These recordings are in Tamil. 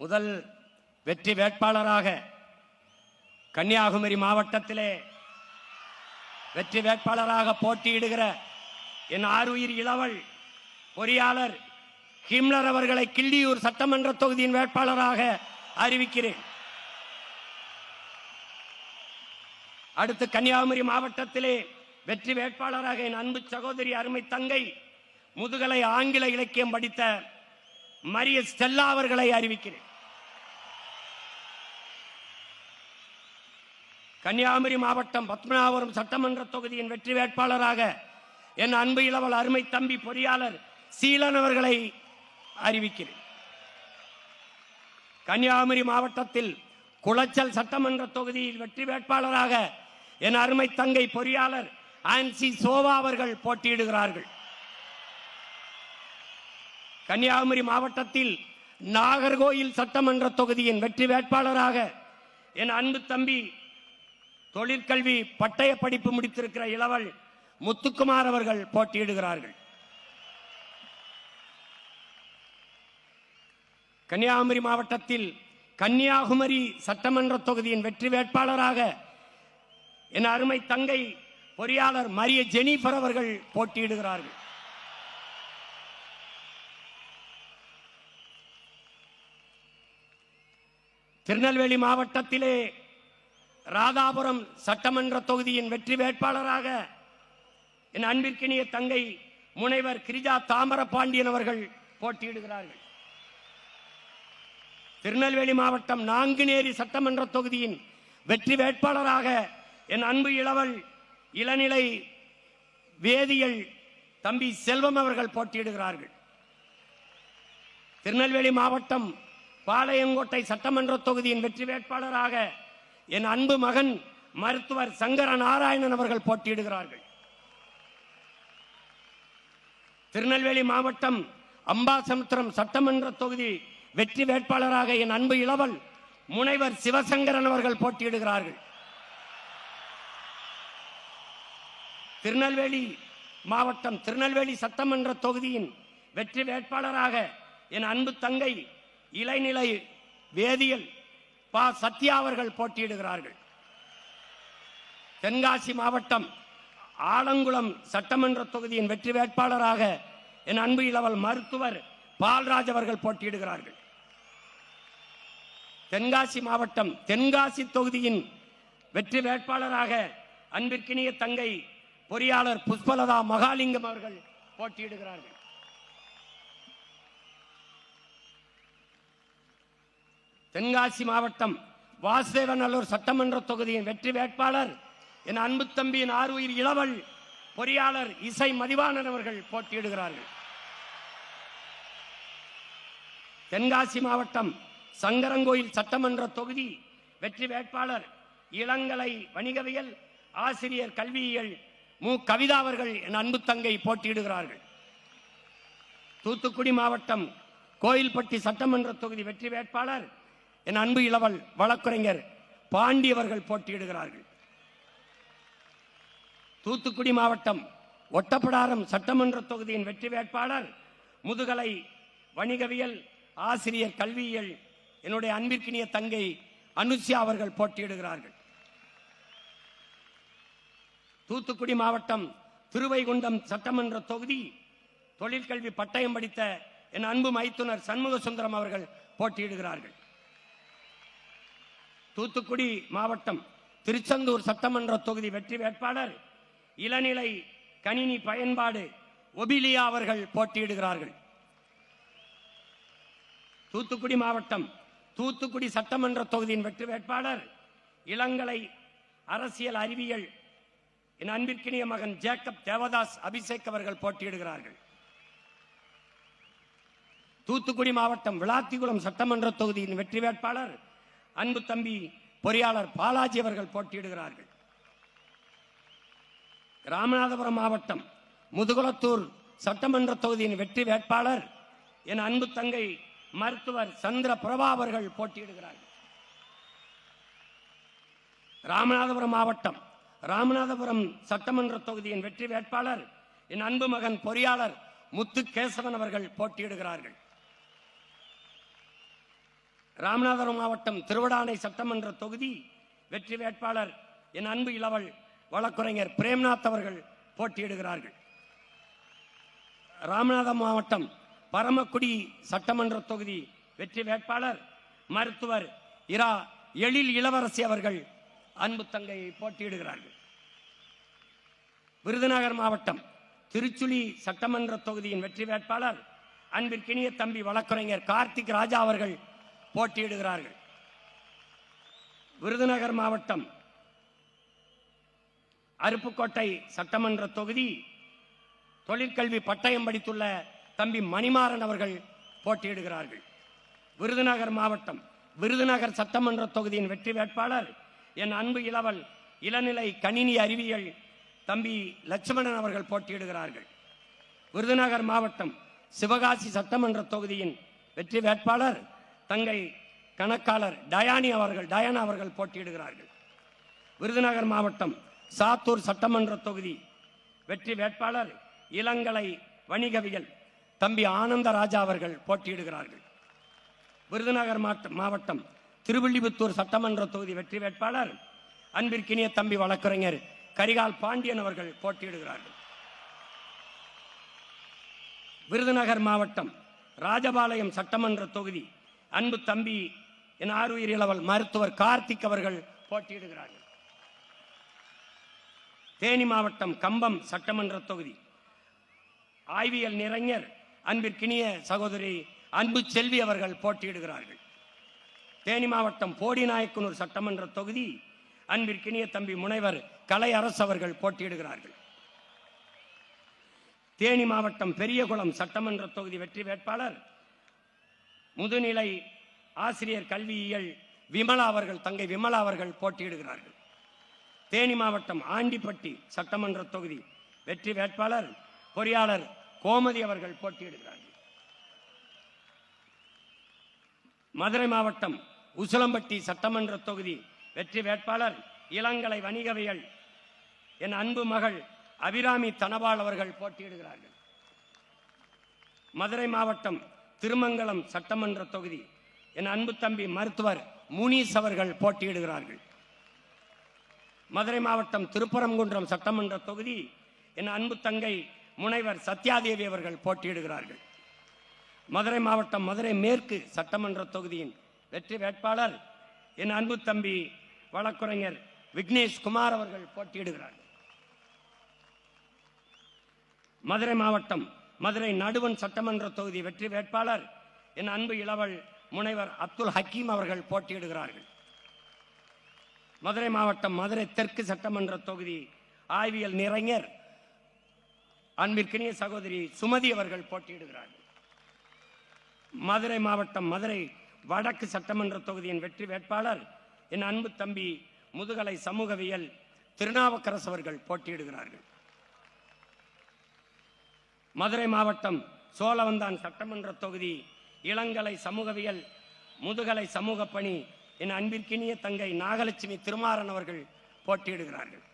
முதல் வெற்றி வேட்பாளராக கன்னியாகுமரி மாவட்டத்திலே வெற்றி வேட்பாளராக போட்டியிடுகிற என் ஆருயிர் இளவல் பொறியாளர் ஹிம்லர் அவர்களை கிள்ளியூர் சட்டமன்ற தொகுதியின் வேட்பாளராக அறிவிக்கிறேன். அடுத்து கன்னியாகுமரி மாவட்டத்திலே வெற்றி வேட்பாளராக என் அன்பு சகோதரி அருமை தங்கை முதுகலை ஆங்கில இலக்கியம் படித்த மரிய ஸ்டெல்லா அவர்களை அறிவிக்கிறேன். கன்னியாகுமரி மாவட்டம் பத்மநாபபுரம் சட்டமன்ற தொகுதியின் வெற்றி வேட்பாளராக என் அன்பு இளவல் அருமை தம்பி பொறியாளர் சீலன் அவர்களை அறிவிக்கிறேன். கன்னியாகுமரி மாவட்டத்தில் குளச்சல் சட்டமன்ற தொகுதியில் வெற்றி வேட்பாளராக என் அருமை தங்கை பொறியாளர் ஆன்சி சோவா அவர்கள் போட்டியிடுகிறார்கள். கன்னியாகுமரி மாவட்டத்தில் நாகர்கோயில் சட்டமன்ற தொகுதியின் வெற்றி வேட்பாளராக என் அன்பு தம்பி தொழிற்கல்வி பட்டய படிப்பு முடித்திருக்கிற இளவல் முத்துக்குமார் அவர்கள் போட்டியிடுகிறார்கள். கன்னியாகுமரி மாவட்டத்தில் கன்னியாகுமரி சட்டமன்ற தொகுதியின் வெற்றி வேட்பாளராக என் அருமை தங்கை பொறியாளர் மரிய ஜெனிஃபர் அவர்கள் போட்டியிடுகிறார்கள். திருநெல்வேலி மாவட்டத்திலே ராதாபுரம் சட்டமன்ற தொகுதியின் வெற்றி வேட்பாளராக என் அன்பிற்கினிய தங்கை முனைவர் கிரிஜா தாமரபாண்டியன் அவர்கள் போட்டியிடுகிறார்கள். திருநெல்வேலி மாவட்டம் நாங்குநேரி சட்டமன்ற தொகுதியின் வெற்றி வேட்பாளராக என் அன்பு இளவல் இளநிலை வேதியியல் தம்பி செல்வம் அவர்கள் போட்டியிடுகிறார்கள். திருநெல்வேலி மாவட்டம் பாளையங்கோட்டை சட்டமன்ற தொகுதியின் வெற்றி வேட்பாளராக என் அன்பு மகன் மருத்துவர் சங்கர நாராயணன் அவர்கள் போட்டியிடுகிறார்கள். திருநெல்வேலி மாவட்டம் அம்பாசமுத்திரம் சட்டமன்ற தொகுதி வெற்றி வேட்பாளராக என் அன்பு இளவல் முனைவர் சிவசங்கரன் அவர்கள் போட்டியிடுகிறார்கள். திருநெல்வேலி மாவட்டம் திருநெல்வேலி சட்டமன்ற தொகுதியின் வெற்றி வேட்பாளராக என் அன்பு தங்கை இளநிலை வேதியியல் பா சத்யா அவர்கள் போட்டியிடுகிறார்கள். தென்காசி மாவட்டம் ஆலங்குளம் சட்டமன்ற தொகுதியின் வெற்றி வேட்பாளராக என் அன்பு இளவல் மருத்துவர் பால்ராஜ் அவர்கள் போட்டியிடுகிறார்கள். தென்காசி மாவட்டம் தென்காசி தொகுதியின் வெற்றி வேட்பாளராக அன்பிற்கினிய தங்கை பொறியாளர் புஷ்பலதா மகாலிங்கம் அவர்கள் போட்டியிடுகிறார்கள். தென்காசி மாவட்டம் வாசுதேவநல்லூர் சட்டமன்ற தொகுதியின் வெற்றி வேட்பாளர் என் அன்பு தம்பியின் ஆருயிர் இளவல் பொறியாளர் இசை மதிவாணன் அவர்கள் போட்டியிடுகிறார்கள். தென்காசி மாவட்டம் சங்கரங்கோயில் சட்டமன்ற தொகுதி வெற்றி வேட்பாளர் இளங்கலை வணிகவியல் ஆசிரியர் கல்வியியல் மு கவிதா அவர்கள் என் அன்பு தங்கை போட்டியிடுகிறார்கள். தூத்துக்குடி மாவட்டம் கோயில்பட்டி சட்டமன்ற தொகுதி வெற்றி வேட்பாளர் என் அன்பு இளவல் வழக்குரைஞர் பாண்டி அவர்கள் போட்டியிடுகிறார்கள். தூத்துக்குடி மாவட்டம் ஒட்டப்பிடாரம் சட்டமன்ற தொகுதியின் வெற்றி வேட்பாளர் முதுகலை வணிகவியல் ஆசிரியர் கல்வியியல் என்னுடைய அன்பிற்கினிய தங்கை அனுசியா அவர்கள் போட்டியிடுகிறார்கள். தூத்துக்குடி மாவட்டம் திருவைகுண்டம் சட்டமன்ற தொகுதி தொழிற்கல்வி பட்டயம் படித்த என் அன்பு மைத்துனர் சண்முக சுந்தரம் அவர்கள் போட்டியிடுகிறார்கள். தூத்துக்குடி மாவட்டம் திருச்செந்தூர் சட்டமன்ற தொகுதி வெற்றி வேட்பாளர் இளநிலை கணினி பயன்பாடு ஒபிலியா அவர்கள் போட்டியிடுகிறார்கள். தூத்துக்குடி மாவட்டம் தூத்துக்குடி சட்டமன்ற தொகுதியின் வெற்றி வேட்பாளர் இளங்கலை அரசியல் அறிவியல் என் அன்பிற்கினிய மகன் ஜேக்கப் தேவதாஸ் அபிஷேக் அவர்கள் போட்டியிடுகிறார்கள். தூத்துக்குடி மாவட்டம் விளாத்திகுளம் சட்டமன்ற தொகுதியின் வெற்றி வேட்பாளர் அன்பு தம்பி பொறியாளர் பாலாஜி அவர்கள் போட்டியிடுகிறார்கள். ராமநாதபுரம் மாவட்டம் முதுகுளத்தூர் சட்டமன்ற தொகுதியின் வெற்றி வேட்பாளர் என் அன்பு தங்கை மருத்துவர் சந்திர பிரபா அவர்கள் போட்டியிடுகிறார்கள். ராமநாதபுரம் மாவட்டம் ராமநாதபுரம் சட்டமன்ற தொகுதியின் வெற்றி வேட்பாளர் என் அன்பு மகன் பொறியாளர் முத்து கேசவன் அவர்கள் போட்டியிடுகிறார்கள். ராமநாதபுரம் மாவட்டம் திருவடானை சட்டமன்ற தொகுதி வெற்றி வேட்பாளர் என் அன்பு இளவல் வழக்குரைஞர் பிரேம்நாத் அவர்கள் போட்டியிடுகிறார்கள். ராமநாதபுரம் மாவட்டம் பரமக்குடி சட்டமன்ற தொகுதி வெற்றி வேட்பாளர் மருத்துவர் இரா எழில் இளவரசி அவர்கள் அன்பு தங்கையை போட்டியிடுகிறார்கள். விருதுநகர் மாவட்டம் திருச்சுழி சட்டமன்ற தொகுதியின் வெற்றி வேட்பாளர் அன்பிற்கினிய தம்பி வழக்குரைஞர் கார்த்திக் ராஜா அவர்கள் போட்டியிடுகிறார்கள். விருதுநகர் மாவட்டம் அருப்புக்கோட்டை சட்டமன்ற தொகுதி தொழிற்கல்வி பட்டயம் படித்துள்ள தம்பி மணிமாறன் அவர்கள் போட்டியிடுகிறார்கள். விருதுநகர் மாவட்டம் விருதுநகர் சட்டமன்ற தொகுதியின் வெற்றி வேட்பாளர் என் அன்பு இளவல் இளநிலை கணினி அறிவியல் தம்பி லட்சுமணன் அவர்கள் போட்டியிடுகிறார்கள். விருதுநகர் மாவட்டம் சிவகாசி சட்டமன்ற தொகுதியின் வெற்றி வேட்பாளர் தங்கை கணக்காளர் டயானா அவர்கள் போட்டியிடுகிறார்கள். விருதுநகர் மாவட்டம் சாத்தூர் சட்டமன்ற தொகுதி வெற்றி வேட்பாளர் இளங்கலை வணிகவியல் தம்பி ஆனந்தராஜா அவர்கள் போட்டியிடுகிறார்கள். விருதுநகர் மாவட்டம் திருவில்லிபுத்தூர் சட்டமன்ற தொகுதி வெற்றி வேட்பாளர் அன்பிற்கினிய தம்பி வழக்குரைஞர் கரிகால் பாண்டியன் அவர்கள் போட்டியிடுகிறார்கள். விருதுநகர் மாவட்டம் ராஜபாளையம் சட்டமன்ற தொகுதி அன்பு தம்பி என் ஆறுயிர் இளவல் மருத்துவர் கார்த்திக் அவர்கள் போட்டியிடுகிறார்கள். தேனி மாவட்டம் கம்பம் சட்டமன்ற தொகுதி ஆய்வியல் நிறைஞர் அன்பிற்கினிய சகோதரி அன்பு செல்வி அவர்கள் போட்டியிடுகிறார்கள். தேனி மாவட்டம் போடிநாயக்கனூர் சட்டமன்ற தொகுதி அன்பிற்கினிய தம்பி முனைவர் கலை அரசு அவர்கள் போட்டியிடுகிறார்கள். தேனி மாவட்டம் பெரியகுளம் சட்டமன்ற தொகுதி வெற்றி வேட்பாளர் முதுநிலை ஆசிரியர் கல்வியியல் விமலா அவர்கள் தங்கை விமலா அவர்கள் போட்டியிடுகிறார்கள். தேனி மாவட்டம் ஆண்டிப்பட்டி சட்டமன்ற தொகுதி வெற்றி வேட்பாளர் பொறியாளர் கோமதி அவர்கள் போட்டியிடுகிறார்கள். மதுரை மாவட்டம் உசிலம்பட்டி சட்டமன்ற தொகுதி வெற்றி வேட்பாளர் இளங்கலை வணிகவியல் என் அன்பு மகள் அபிராமி தனபால் அவர்கள் போட்டியிடுகிறார்கள். மதுரை மாவட்டம் திருமங்கலம் சட்டமன்ற தொகுதி என் அன்பு தம்பி மருத்துவர் முனீஸ் அவர்கள் போட்டியிடுகிறார்கள். மதுரை மாவட்டம் திருப்பரங்குன்றம் சட்டமன்ற தொகுதி என் அன்பு தங்கை முனைவர் சத்யாதேவி அவர்கள் போட்டியிடுகிறார்கள். மதுரை மாவட்டம் மதுரை மேற்கு சட்டமன்ற தொகுதியின் வெற்றி வேட்பாளர் என் அன்பு தம்பி வழக்குரைஞர் விக்னேஷ் குமார் அவர்கள் போட்டியிடுகிறார்கள். மதுரை மாவட்டம் மதுரை நடுவன் சட்டமன்ற தொகுதி வெற்றி வேட்பாளர் என் அன்பு இளவல் முனைவர் அப்துல் ஹக்கீம் அவர்கள் போட்டியிடுகிறார்கள். மதுரை மாவட்டம் மதுரை தெற்கு சட்டமன்ற தொகுதி ஆய்வியல் நிறைஞர் அன்பிற்கினிய சகோதரி சுமதி அவர்கள் போட்டியிடுகிறார்கள். மதுரை மாவட்டம் மதுரை வடக்கு சட்டமன்ற தொகுதியின் வெற்றி வேட்பாளர் என் அன்பு தம்பி முதுகலை சமூகவியல் திருநாவுக்கரசு அவர்கள் போட்டியிடுகிறார்கள். மதுரை மாவட்டம் சோழவந்தான் சட்டமன்ற தொகுதி இளங்கலை சமூகவியல் முதுகலை சமூக பணி என் அன்பிற்கினிய தங்கை நாகலட்சுமி திருமாறன் அவர்கள் போட்டியிடுகிறார்கள்.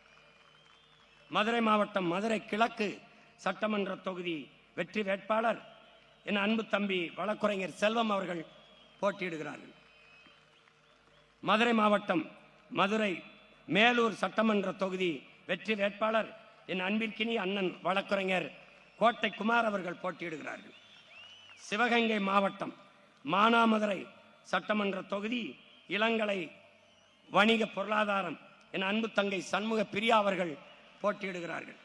மதுரை மாவட்டம் மதுரை கிழக்கு சட்டமன்ற தொகுதி வெற்றி வேட்பாளர் என் அன்பு தம்பி வழக்குரைஞர் செல்வம் அவர்கள் போட்டியிடுகிறார்கள். மதுரை மாவட்டம் மதுரை மேலூர் சட்டமன்ற தொகுதி வெற்றி வேட்பாளர் என் அன்பிற்கினிய அண்ணன் வழக்குரைஞர் கோட்டை குமார் அவர்கள் போட்டியிடுகிறார்கள். சிவகங்கை மாவட்டம் மானாமதுரை சட்டமன்ற தொகுதி இளங்கலை வணிக பொருளாதாரம் என் அன்பு தங்கை சண்முக பிரியா அவர்கள் போட்டியிடுகிறார்கள்.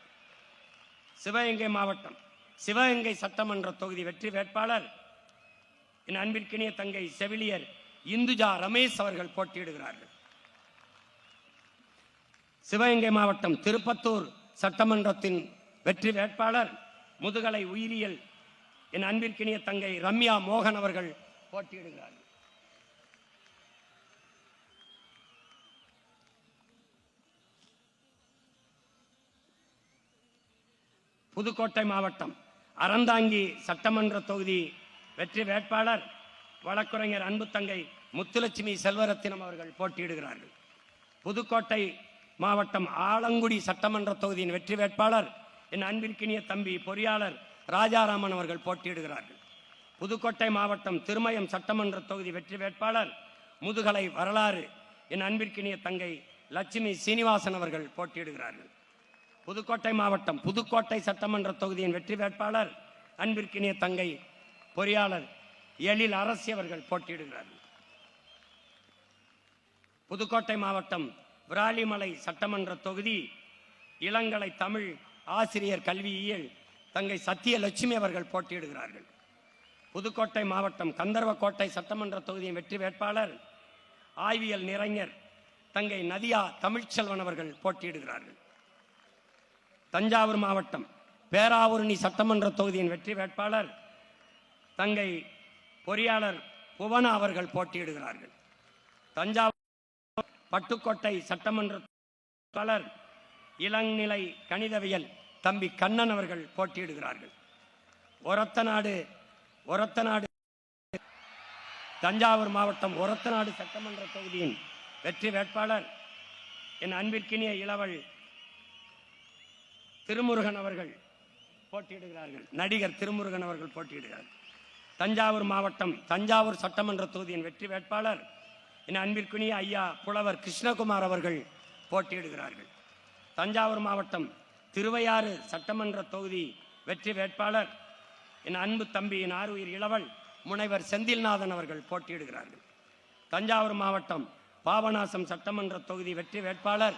சிவகங்கை மாவட்டம் சிவகங்கை சட்டமன்ற தொகுதி வெற்றி வேட்பாளர் என் அன்பிற்கினிய தங்கை செவிலியர் இந்துஜா ரமேஷ் அவர்கள் போட்டியிடுகிறார்கள். சிவகங்கை மாவட்டம் திருப்பத்தூர் சட்டமன்றத்தின் வெற்றி வேட்பாளர் முதுகலை உயிரியல் என் அன்பிற்கினிய தங்கை ரம்யா மோகன் அவர்கள் போட்டியிடுகிறார்கள். புதுக்கோட்டை மாவட்டம் அறந்தாங்கி சட்டமன்ற தொகுதி வெற்றி வேட்பாளர் வழக்குரைஞர் அன்பு தங்கை முத்துலட்சுமி செல்வரத்தினம் அவர்கள் போட்டியிடுகிறார்கள். புதுக்கோட்டை மாவட்டம் ஆலங்குடி சட்டமன்ற தொகுதியின் வெற்றி வேட்பாளர் என் அன்பிற்கினிய தம்பி பொறியாளர் ராஜாராமன் அவர்கள் போட்டியிடுகிறார்கள். புதுக்கோட்டை மாவட்டம் திருமயம் சட்டமன்ற தொகுதி வெற்றி வேட்பாளர் முதுகலை வரலாறு என் அன்பிற்கினிய தங்கை லட்சுமி சீனிவாசன் அவர்கள் போட்டியிடுகிறார்கள். புதுக்கோட்டை மாவட்டம் புதுக்கோட்டை சட்டமன்ற தொகுதியின் வெற்றி வேட்பாளர் அன்பிற்கினிய தங்கை பொறியாளர் எழில் அரசி அவர்கள் போட்டியிடுகிறார்கள். புதுக்கோட்டை மாவட்டம் விராலிமலை சட்டமன்ற தொகுதி இளங்கலை தமிழ் ஆசிரியர் கல்வியியல் தங்கை சத்தியலட்சுமி அவர்கள் போட்டியிடுகிறார்கள். புதுக்கோட்டை மாவட்டம் கந்தர்வக்கோட்டை சட்டமன்ற தொகுதியின் வெற்றி வேட்பாளர் ஆய்வியல் நிறைஞர் தங்கை நதியா தமிழ்ச்செல்வன் அவர்கள் போட்டியிடுகிறார்கள். தஞ்சாவூர் மாவட்டம் பேராவூரணி சட்டமன்ற தொகுதியின் வெற்றி வேட்பாளர் தங்கை பொறியாளர் புவனா அவர்கள் போட்டியிடுகிறார்கள். தஞ்சாவூர் பட்டுக்கோட்டை சட்டமன்ற வேட்பாளர் இளநிலை கணிதவியல் தம்பி கண்ணன் அவர்கள் போட்டியிடுகிறார்கள். ஒரத்தநாடு தஞ்சாவூர் மாவட்டம் ஒரத்தநாடு சட்டமன்ற தொகுதியின் வெற்றி வேட்பாளர் என் அன்பிற்கினிய இளவல் திருமுருகன் அவர்கள் போட்டியிடுகிறார்கள். நடிகர் திருமுருகன் அவர்கள் போட்டியிடுகிறார்கள். தஞ்சாவூர் மாவட்டம் தஞ்சாவூர் சட்டமன்ற தொகுதியின் வெற்றி வேட்பாளர் என் அன்பிற்குனிய ஐயா புலவர் கிருஷ்ணகுமார் அவர்கள் போட்டியிடுகிறார்கள். தஞ்சாவூர் மாவட்டம் திருவையாறு சட்டமன்ற தொகுதி வெற்றி வேட்பாளர் என் அன்பு தம்பி என் ஆறுயிர் இளவல் முனைவர் செந்தில்நாதன் அவர்கள் போட்டியிடுகிறார்கள். தஞ்சாவூர் மாவட்டம் பாபநாசம் சட்டமன்ற தொகுதி வெற்றி வேட்பாளர்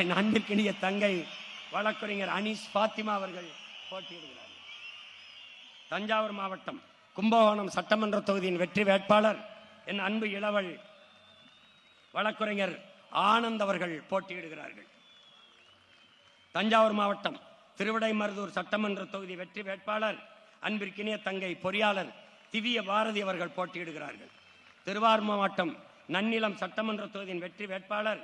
என் அன்பிற்கினிய தங்கை வழக்கறிஞர் அனீஸ் பாத்திமா அவர்கள் போட்டியிடுகிறார்கள். தஞ்சாவூர் மாவட்டம் கும்பகோணம் சட்டமன்ற தொகுதியின் வெற்றி வேட்பாளர் என் அன்பு இளவல் வழக்கறிஞர் ஆனந்த் அவர்கள் போட்டியிடுகிறார்கள். தஞ்சாவூர் மாவட்டம் திருவிடைமருதூர் சட்டமன்ற தொகுதி வெற்றி வேட்பாளர் அன்பிற்கினிய தங்கை பொறியாளர் திவ்ய பாரதி அவர்கள் போட்டியிடுகிறார்கள். திருவாரூர் மாவட்டம் நன்னிலம் சட்டமன்ற தொகுதியின் வெற்றி வேட்பாளர்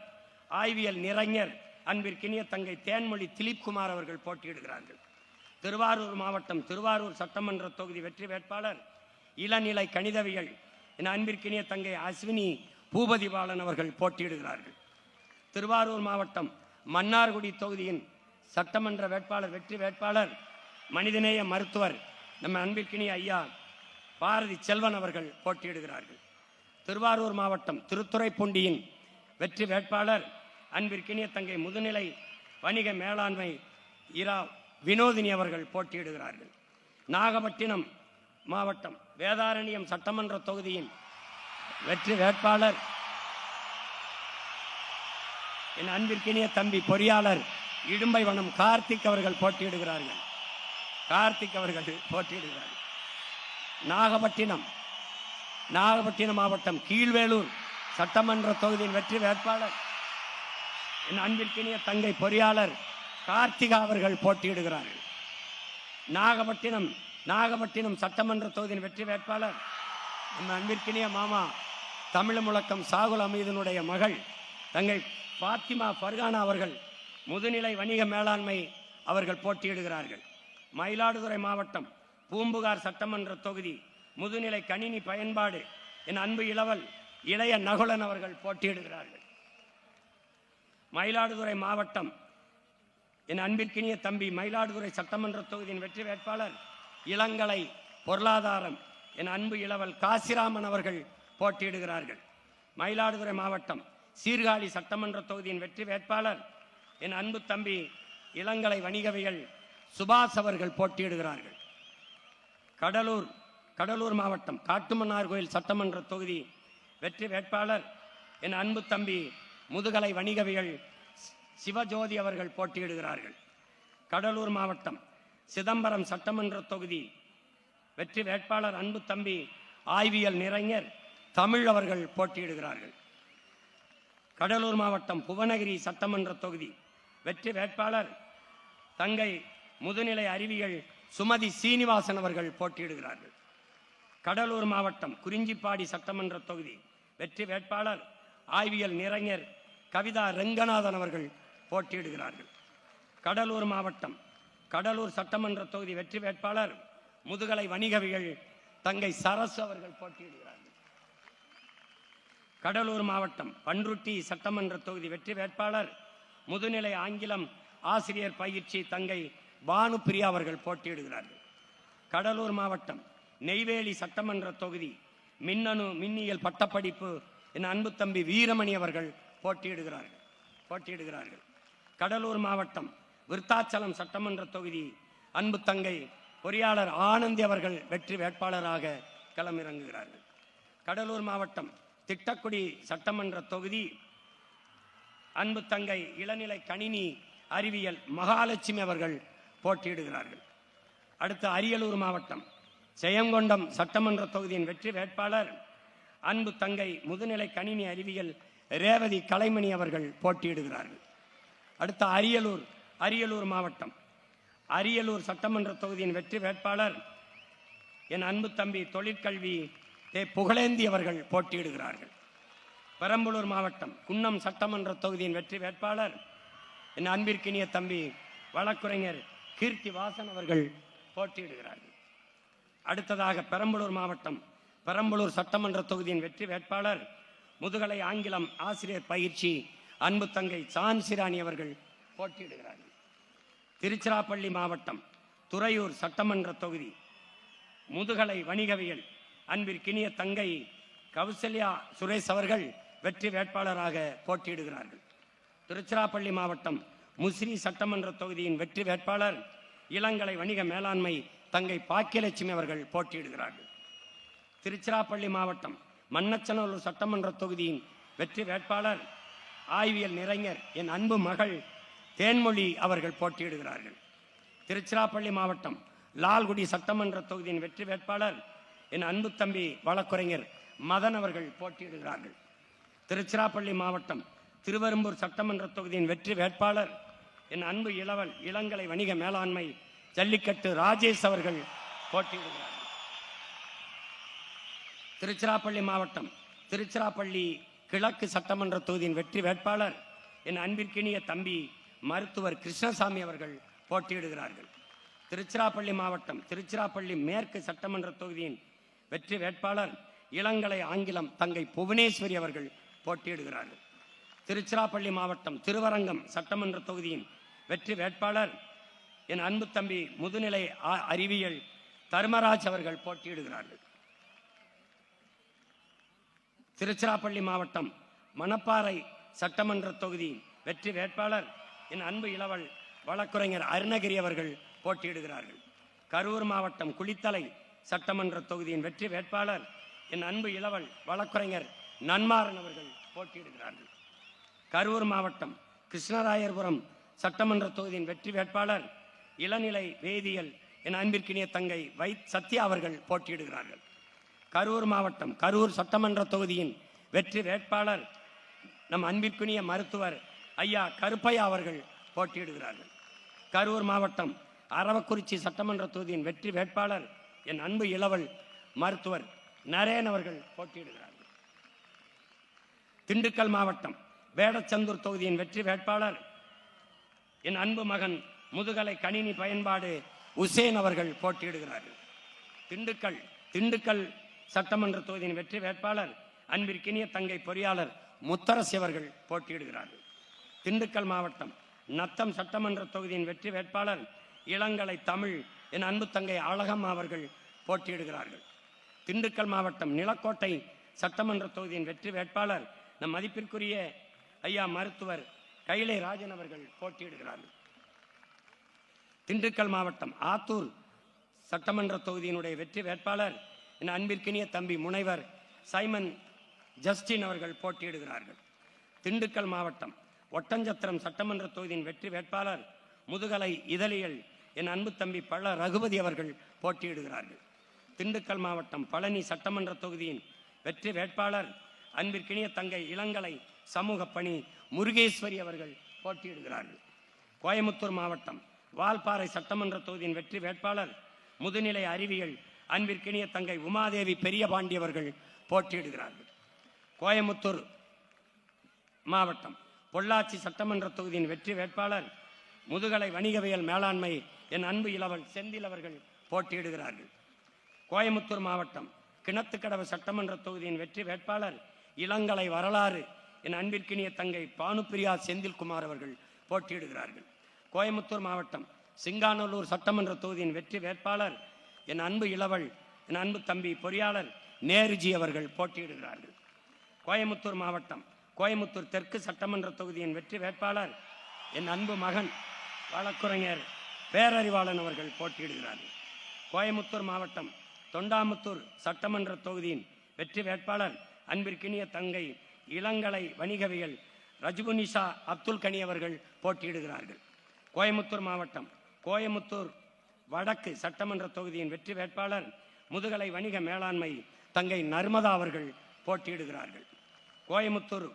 ஆய்வியல் நிறைஞர் அன்பிற்கினிய தங்கை தேன்மொழி திலீப்குமார் அவர்கள் போட்டியிடுகிறார்கள். திருவாரூர் மாவட்டம் திருவாரூர் சட்டமன்ற தொகுதி வெற்றி வேட்பாளர் இளநிலை கணிதவியல் என் அன்பிற்கினிய தங்கை அஸ்வினி பூபதி பாலன் அவர்கள் போட்டியிடுகிறார்கள். திருவாரூர் மாவட்டம் மன்னார்குடி தொகுதியின் சட்டமன்ற வேட்பாளர் வெற்றி வேட்பாளர் மனிதநேய மருத்துவர் நம்ம அன்பிற்கினிய ஐயா பாரதி செல்வன் அவர்கள் போட்டியிடுகிறார்கள். திருவாரூர் மாவட்டம் திருத்துறைப்பூண்டியின் வெற்றி வேட்பாளர் அன்பிற்கினிய தங்கை முதுநிலை வணிக மேலாண்மை இரா வினோதினி அவர்கள் போட்டியிடுகிறார்கள். நாகப்பட்டினம் மாவட்டம் வேதாரண்யம் சட்டமன்ற தொகுதியின் வெற்றி வேட்பாளர் என் அன்பிற்கினிய தம்பி பொறியாளர் இடும்பைவனம் கார்த்திக் அவர்கள் போட்டியிடுகிறார்கள். நாகப்பட்டினம் மாவட்டம் கீழ்வேலூர் சட்டமன்ற தொகுதியின் வெற்றி வேட்பாளர் என் அன்பிற்கினிய தங்கை பொறியாளர் கார்த்திகா அவர்கள் போட்டியிடுகிறார்கள். நாகப்பட்டினம் சட்டமன்ற தொகுதியின் வெற்றி வேட்பாளர் நம்ம அன்பிற்கினிய மாமா தமிழ் முழக்கம் சாகுல் அமீதனுடைய மகள் தங்கை பாத்திமா ஃபர்கானா அவர்கள் முதுநிலை வணிக மேலாண்மை அவர்கள் போட்டியிடுகிறார்கள். மயிலாடுதுறை மாவட்டம் பூம்புகார் சட்டமன்ற தொகுதி முதுநிலை கணினி பயன்பாடு என் அன்பு இளவல் இளைய நகுலன் அவர்கள் போட்டியிடுகிறார்கள். மயிலாடுதுறை மாவட்டம் என் அன்பிற்கினிய தம்பி மயிலாடுதுறை சட்டமன்ற தொகுதியின் வெற்றி வேட்பாளர் இளங்கலை பொருளாதாரம் என் அன்பு இளவல் காசிராமன் அவர்கள் போட்டியிடுகிறார்கள். மயிலாடுதுறை மாவட்டம் சீர்காழி சட்டமன்ற தொகுதியின் வெற்றி வேட்பாளர் என் அன்பு தம்பி இளங்கலை வணிகவியல் சுபாஷ் அவர்கள் போட்டியிடுகிறார்கள். கடலூர் மாவட்டம் காட்டுமன்னார் கோயில் சட்டமன்ற தொகுதி வெற்றி வேட்பாளர் என் அன்பு தம்பி முதுகலை வணிகவியல் சிவஜோதி அவர்கள் போட்டியிடுகிறார்கள். கடலூர் மாவட்டம் சிதம்பரம் சட்டமன்ற தொகுதி வெற்றி வேட்பாளர் அன்பு தம்பி ஆய்வியல் நிறைஞர் தமிழ் அவர்கள் போட்டியிடுகிறார்கள். கடலூர் மாவட்டம் புவனகிரி சட்டமன்ற தொகுதி வெற்றி வேட்பாளர் தங்கை முதுநிலை அறிவியல் சுமதி சீனிவாசன் அவர்கள் போட்டியிடுகிறார்கள். கடலூர் மாவட்டம் குறிஞ்சிப்பாடி சட்டமன்ற தொகுதி வெற்றி வேட்பாளர் ஆய்வியல் நிறைஞர் கவிதா ரெங்கநாதன் அவர்கள் போட்டியிடுகிறார்கள். கடலூர் மாவட்டம் கடலூர் சட்டமன்ற தொகுதி வெற்றி வேட்பாளர் முதுகலை வணிகவியல் தங்கை சரசு அவர்கள் போட்டியிடுகிறார்கள். கடலூர் மாவட்டம் பன்ருட்டி சட்டமன்ற தொகுதி வெற்றி வேட்பாளர் முதுநிலை ஆங்கிலம் ஆசிரியர் பயிற்சி தங்கை பானுப்பிரியா அவர்கள் போட்டியிடுகிறார்கள். கடலூர் மாவட்டம் நெய்வேலி சட்டமன்ற தொகுதி மின்னணு மின்னியல் பட்டப்படிப்பு என் அன்பு தம்பி வீரமணி அவர்கள் போட்டியிடுகிறார்கள். கடலூர் மாவட்டம் விருத்தாச்சலம் சட்டமன்ற தொகுதி அன்பு தங்கை பொறியாளர் ஆனந்தி அவர்கள் வெற்றி வேட்பாளராக களமிறங்குகிறார்கள். கடலூர் மாவட்டம் திட்டக்குடி சட்டமன்ற தொகுதி அன்பு தங்கை இளநிலை கணினி அறிவியல் மகாலட்சுமி அவர்கள் போட்டியிடுகிறார்கள். அடுத்து அரியலூர் மாவட்டம் ஜெயங்கொண்டம் சட்டமன்ற தொகுதியின் வெற்றி வேட்பாளர் அன்பு தங்கை முதுநிலை கணினி அறிவியல் ரேவதி கலைமணி அவர்கள் போட்டியிடுகிறார்கள். அடுத்த அரியலூர் மாவட்டம் அரியலூர் சட்டமன்ற தொகுதியின் வெற்றி வேட்பாளர் என் அன்பு தம்பி தொழிற்கல்வி புகழேந்தி அவர்கள் போட்டியிடுகிறார்கள். பெரம்பலூர் மாவட்டம் குன்னம் சட்டமன்ற தொகுதியின் வெற்றி வேட்பாளர் என் அன்பிற்கினிய தம்பி வழக்குரைஞர் கீர்த்தி வாசன் அவர்கள் போட்டியிடுகிறார்கள். அடுத்ததாக பெரம்பலூர் மாவட்டம் பெரம்பலூர் சட்டமன்ற தொகுதியின் வெற்றி வேட்பாளர் முதுகலை ஆங்கிலம் ஆசிரியர் பயிற்சி அன்பு தங்கை சான்சிராணி அவர்கள் போட்டியிடுகிறார்கள். திருச்சிராப்பள்ளி மாவட்டம் துறையூர் சட்டமன்ற தொகுதி முதுகலை வணிகவியல் அன்பிற்கினிய தங்கை கௌசல்யா சுரேஷ் அவர்கள் வெற்றி வேட்பாளராக போட்டியிடுகிறார்கள். திருச்சிராப்பள்ளி மாவட்டம் முசிறி சட்டமன்ற தொகுதியின் வெற்றி வேட்பாளர் இளங்கலை வணிக மேலாண்மை தங்கை பாக்கியலட்சுமி அவர்கள் போட்டியிடுகிறார்கள். திருச்சிராப்பள்ளி மாவட்டம் மண்ணச்சநல்லூர் சட்டமன்ற தொகுதியின் வெற்றி வேட்பாளர் ஆய்வியல் நிறைஞர் என் அன்பு மகள் தேன்மொழி அவர்கள் போட்டியிடுகிறார்கள். திருச்சிராப்பள்ளி மாவட்டம் லால்குடி சட்டமன்ற தொகுதியின் வெற்றி வேட்பாளர் என் அன்பு தம்பி வழக்குரைஞர் மதன் அவர்கள் போட்டியிடுகிறார்கள். திருச்சிராப்பள்ளி மாவட்டம் திருவெரும்பூர் சட்டமன்ற தொகுதியின் வெற்றி வேட்பாளர் என் அன்பு இளவல் இளங்கலை வணிக மேலாண்மை ஜல்லிக்கட்டு ராஜேஷ் அவர்கள் போட்டியிடுகிறார்கள். திருச்சிராப்பள்ளி மாவட்டம் திருச்சிராப்பள்ளி கிழக்கு சட்டமன்ற தொகுதியின் வெற்றி வேட்பாளர் என் அன்பிற்கினிய தம்பி மருத்துவர் கிருஷ்ணசாமி அவர்கள் போட்டியிடுகிறார்கள். திருச்சிராப்பள்ளி மாவட்டம் திருச்சிராப்பள்ளி மேற்கு சட்டமன்ற தொகுதியின் வெற்றி வேட்பாளர் இளங்கலை ஆங்கிலம் தங்கை புவனேஸ்வரி அவர்கள் போட்டியிடுகிறார்கள். திருச்சிராப்பள்ளி மாவட்டம் திருவரங்கம் சட்டமன்ற தொகுதியின் வெற்றி வேட்பாளர் என் அன்பு தம்பி முதுநிலை அறிவியல் தர்மராஜ் அவர்கள் போட்டியிடுகிறார்கள். திருச்சிராப்பள்ளி மாவட்டம் மணப்பாறை சட்டமன்ற தொகுதி வெற்றி வேட்பாளர் என் அன்பு இளவல் வழக்குரைஞர் அருணகிரி அவர்கள் போட்டியிடுகிறார்கள். கரூர் மாவட்டம் குளித்தலை சட்டமன்ற தொகுதியின் வெற்றி வேட்பாளர் என் அன்பு இளவல் வழக்குரைஞர் நன்மாறன் அவர்கள் போட்டியிடுகிறார்கள். கரூர் மாவட்டம் கிருஷ்ணராயர்புரம் சட்டமன்ற தொகுதியின் வெற்றி வேட்பாளர் இளநிலை வேதியியல் என் அன்பிற்கினிய தங்கை சத்யா அவர்கள் போட்டியிடுகிறார்கள். கரூர் மாவட்டம் கரூர் சட்டமன்ற தொகுதியின் வெற்றி வேட்பாளர் நம் அன்பிற்குரிய மருத்துவர் ஐயா கருப்பையா அவர்கள் போட்டியிடுகிறார்கள். கரூர் மாவட்டம் அரவக்குறிச்சி சட்டமன்ற தொகுதியின் வெற்றி வேட்பாளர் என் அன்பு இளவல் மருத்துவர் நரேன் அவர்கள் போட்டியிடுகிறார்கள். திண்டுக்கல் மாவட்டம் வேடச்சந்தூர் தொகுதியின் வெற்றி வேட்பாளர் என் அன்பு மகன் முதுகலை கணினி பயன்பாடு உசேன் அவர்கள் போட்டியிடுகிறார்கள். திண்டுக்கல் சட்டமன்ற தொகுதியின் வெற்றி வேட்பாளர் அன்பிற்கினிய தங்கை பொறியாளர் முத்தரசி அவர்கள் போட்டியிடுகிறார்கள். திண்டுக்கல் மாவட்டம் நத்தம் சட்டமன்ற தொகுதியின் வெற்றி வேட்பாளர் இளங்கலை தமிழ் என் அன்பு தங்கை அழகம்மா அவர்கள் போட்டியிடுகிறார்கள். திண்டுக்கல் மாவட்டம் நிலக்கோட்டை சட்டமன்ற தொகுதியின் வெற்றி வேட்பாளர் நம் மதிப்பிற்குரிய ஐயா மருத்துவர் கைலை ராஜன் அவர்கள் போட்டியிடுகிறார்கள். திண்டுக்கல் மாவட்டம் ஆத்தூர் சட்டமன்ற தொகுதியினுடைய வெற்றி வேட்பாளர் என் அன்பிற்கினிய தம்பி முனைவர் சைமன் ஜஸ்டின் அவர்கள் போட்டியிடுகிறார்கள். திண்டுக்கல் மாவட்டம் ஒட்டஞ்சத்திரம் சட்டமன்ற தொகுதியின் வெற்றி வேட்பாளர் முதுகலை இதழியல் என் அன்பு தம்பி பழ ரகுபதி அவர்கள் போட்டியிடுகிறார்கள். திண்டுக்கல் மாவட்டம் பழனி சட்டமன்ற தொகுதியின் வெற்றி வேட்பாளர் அன்பிற்கினிய தங்கை இளங்கலை சமூக பணி முருகேஸ்வரி அவர்கள் போட்டியிடுகிறார்கள். கோயமுத்தூர் மாவட்டம் வால்பாறை சட்டமன்ற தொகுதியின் வெற்றி வேட்பாளர் முதுநிலை அறிவியல் அன்பிற்கினிய தங்கை உமாதேவி பெரியபாண்டி அவர்கள் போட்டியிடுகிறார்கள். கோயமுத்தூர் மாவட்டம் பொள்ளாச்சி சட்டமன்ற தொகுதியின் வெற்றி வேட்பாளர் முதுகலை வணிகவியல் மேலாண்மை என் அன்பு இளவல் செந்தில் அவர்கள் போட்டியிடுகிறார்கள். கோயமுத்தூர் மாவட்டம் கிணத்துக்கடவு சட்டமன்ற தொகுதியின் வெற்றி வேட்பாளர் இளங்கலை வரலாறு என் அன்பிற்கினிய தங்கை பானுப்பிரியா செந்தில்குமார் அவர்கள் போட்டியிடுகிறார்கள். கோயமுத்தூர் மாவட்டம் சிங்காநல்லூர் சட்டமன்ற தொகுதியின் வெற்றி வேட்பாளர் என் அன்பு இளவல் என் அன்பு தம்பி பொறியாளர் நேருஜி அவர்கள் போட்டியிடுகிறார்கள். கோயமுத்தூர் மாவட்டம் கோயமுத்தூர் தெற்கு சட்டமன்ற தொகுதியின் வெற்றி வேட்பாளர் என் அன்பு மகன் வழக்குரைஞர் பேரறிவாளன் அவர்கள் போட்டியிடுகிறார்கள். கோயமுத்தூர் மாவட்டம் தொண்டாமுத்தூர் சட்டமன்ற தொகுதியின் வெற்றி வேட்பாளர் அன்பிற்கினிய தங்கை இளங்கலை வணிகவியல் ரஜுகுனிஷா அப்துல் கனி அவர்கள் போட்டியிடுகிறார்கள். கோயமுத்தூர் மாவட்டம் கோயமுத்தூர் வடக்கு சட்டமன்ற தொகுதியின் வெற்றி வேட்பாளர் முதுகலை வணிக மேலாண்மை தங்கை நர்மதா அவர்கள் போட்டியிடுகிறார்கள். கோயமுத்தூர்